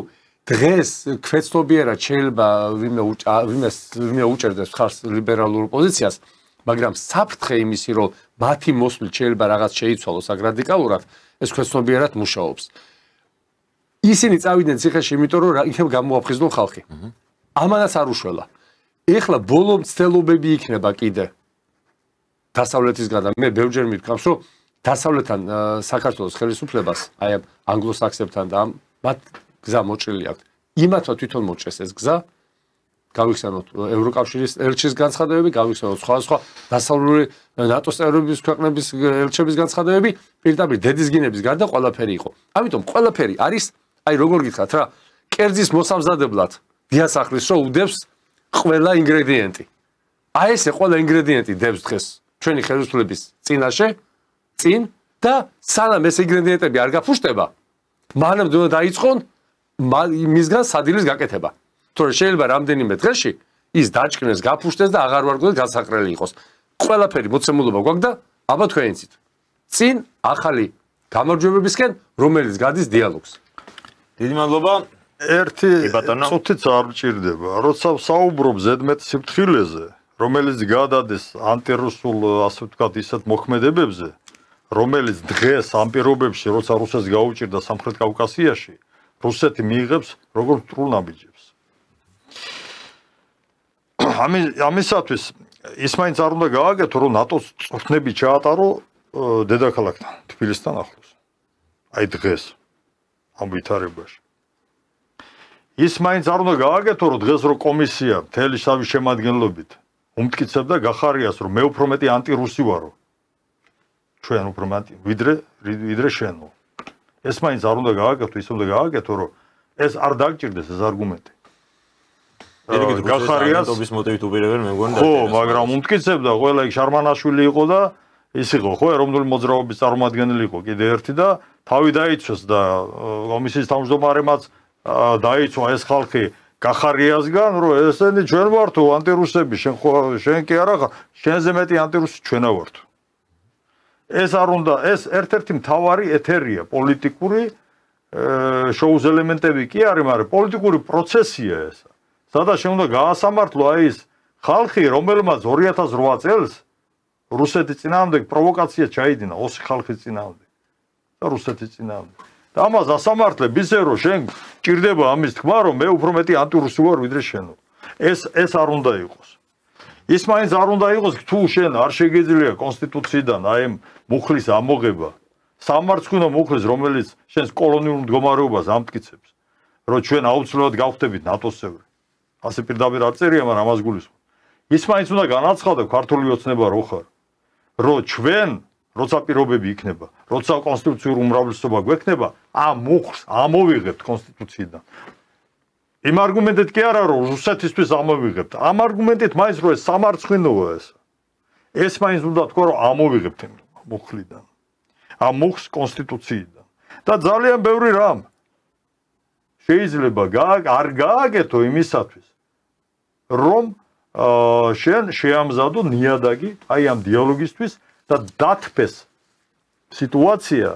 დღეს ქვეცნობიერად შეიძლება ვინმე უჭერდეს ხარს ლიბერალურ პოზიციას, მაგრამ საფრთხე იმისი, რომ მათი მოსვლით შეიძლება რაღაც შეიცვალოს აგრადიკალურად, ეს ქვეცნობიერად მუშაობს. ისინი წავიდნენ ციხეში, იმიტომ რომ იქნებ გამოაფხიზლონ ხალხი. ამანაც არ უშველა. ეხლა ბოლო მცდელობები იქნება კიდე დასავლეთისგან და მე ბევრჯერ მithქვამს, რომ დასავლეთთან საქართველოს ხელისუფლებას, აი ამ ანგლოსაქსებთან და მათ გზა მოჭრილი აქვს. იმათო თვითონ მოჭრეს ეს გზა, გავიხსენოთ ევროკავშირის ელჩის განცხადებები, გავიხსენოთ სხვა დასავლური ნატოს წევრების ქვეყნების ელჩების განცხადებები, პირდაპირ დედისგინების გარდა ყველაფერი იყო. ამიტომ ყველაფერი არის, აი როგორ გითხრათ რა, კერძის მოსამზადებლად დიასახლის რო უდევს ყველა ინგრედიენტი. აი ესე ყველა ინგრედიენტი დევს დღეს ჩვენი ხელისუფლების წინ და სანამ ეს ინგრედიენტები არ გაფუშტება, მანამ უნდა დაიწყონ მისგან სადილის გაკეთება. თორე შეიძლება რამდენიმე დღეში ის დაჭკნეს, გაფუშტეს და აღარ ვარგოთ გასაყრელი იყოს. ყველაფერი მოცემულობა გვაქვს და ალბათ თქვენიცით. წინ ახალი გამარჯვებებისკენ, რომელიც გადის დიალოგს. დიდი მადლობა. ერთი წუთიც არ მჭირდება. როცა საუბრობ ზედმეტ სიფრთხილეზე, რომელიც გადადის ანტირუსულ, ასე ვთქვათ, ისეთ მოქმედებებზე, რომელიც დღეს ამ პირობებში, როცა რუსეთს გაუჭირდა სამხრეთ კავკასიაში, რუსეთი მიიღებს როგორც მტრულ ნაბიჯებს. ამისათვის ის მაინც არ უნდა გააკეთო, რომ ნატოს წვრთნები ჩაატარო დედაქალაქთან, თბილისთან ახლოს. აი დღეს ამ ვითარებაში. ის მაინც არ უნდა გააკეთო, რომ დღეს რო კომისია მთელი შავი შემადგენლობით უმტკიცებდა გახარიას, რომ მე უფრო მეტი ანტირუსი ვარო. ჩვენ უფრო მეტი ვიდრე შენო. ეს მაინც არ უნდა გააკეთო, ის უნდა გააკეთო, რომ ეს არ დაგჭირდეს ეს არგუმენტი. გახარიას მოტივით უპირებენ მე მგონი და ხო, მაგრამ უმტკიცებდა ყველა იქ შარმანაშვილი იყო და ის იყო, ხო, ეროვნული მოძრაობის წარმომადგენელი იყო კიდე ერთი და თავი დაიცვეს და კომისიის თავმჯდომარემაც დაიცვა ეს ხალხი გახარიასგან, რომ ესენი ჩვენ ვართო ანტირუსები, შენ კი არა, შენზე მეტი ანტირუსი ჩვენა ვართო. ეს არ უნდა, ეს ერთ-ერთი მთავარი ეთერია, პოლიტიკური შოუს ელემენტები კი არის, მაგრამ პოლიტიკური პროცესია ეს. სადაც შენ უნდა გაასამართლო აი ეს ხალხი, რომელმაც 2008 წელს რუსეთის წინააღმდეგ პროვოკაცია ჩაიდინა 20 ხალხის წინააღმდეგ და რუსეთის წინააღმდეგ. და ამას ასამართლებ ისე რომ შენ ჭირდება ამის თქმა, რომ მე უფრო მეტი ანტირუსი ვარ ვიდრე შენო. ეს არ უნდა იყოს. ის მაინც არ უნდა იყოს თუ შენ არ შეგიძლია კონსტიტუციიდან აი ამ მუხლის ამოღება სამარცხვინო მუხლის, რომელიც შენს კოლონიურ მდგომარეობას ამტკიცებს, რომ ჩვენ აუცილებლად გავხდებით ნატოს წევრი. ასე პირდაპირ არ წერია, მაგრამ ამას გულისხმობ. ის მაინც უნდა განაცხადა ქართული ოცნება რო ხარ, რომ ჩვენ როცა პირობები იქნება, როცა კონსტიტუციური უმრავლესობა გვექნება, ამ მუხლს ამოვიღებთ კონსტიტუციიდან. იმ არგუმენტით კი არა, რომ რუსეთისთვის ამოვიღებთ. ამ არგუმენტით მაინც რომ ეს სამარცხვინოა ეს. ეს მაინც უნდა თქვა, რომ ამოვიღებთ მუხლიდან. ამ მუხლს კონსტიტუციიდან. და ძალიან ბევრი რამ შეიძლება არ გააკეთო იმისათვის, რომ შენ შეამზადო ნიადაგი აი ამ დიალოგისთვის და დათფეს სიტუაცია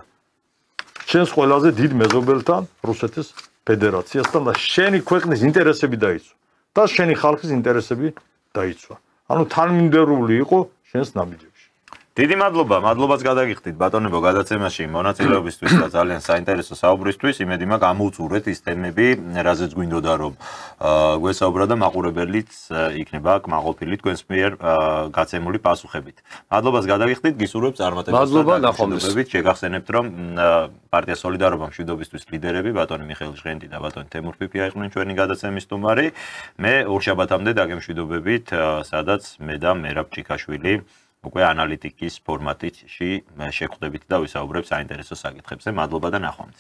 შენს ყველაზე დიდ მეზობელთან, რუსეთის ფედერაციასთან და შენი ქვეყნის ინტერესები დაიცვა და შენი ხალხის ინტერესები დაიცვა. ანუ თანმიმდევრული იყო შენს ნაბიჯებში. დიდი მადლობაც გადაგიხდით ბატონებო გადაცემაში მონაწილეობისთვის და ძალიან საინტერესო საუბრისთვის. იმედი მაქვს ამოუწურეთ ის თემები, რაზეც გვინდოდა რომ გვესაუბრა და მაყურებელიც იქნება კმაყოფილი თქვენს მიერ გაცემული პასუხებით. მადლობას გადაგიხდით, გისურვებთ წარმატებას და გაგრძელებებით. შეგახსენებთ რომ პარტია სოლიდარობა მშვიდობისთვის ლიდერები ბატონი მიხეილ ჟღენტი და ბატონი თემურ ფიფია იყვნენ ჩვენი გადაცემის სტუმარი. მე ორშაბათამდე დაგემშვიდობებით, სადაც მე და მერაბ ჭიქაშვილი უკვე ანალიტიკის ფორმატში შეხვდებით და ვისაუბრებთ საინტერესო საკითხებზე. მადლობა და ნახვამდის.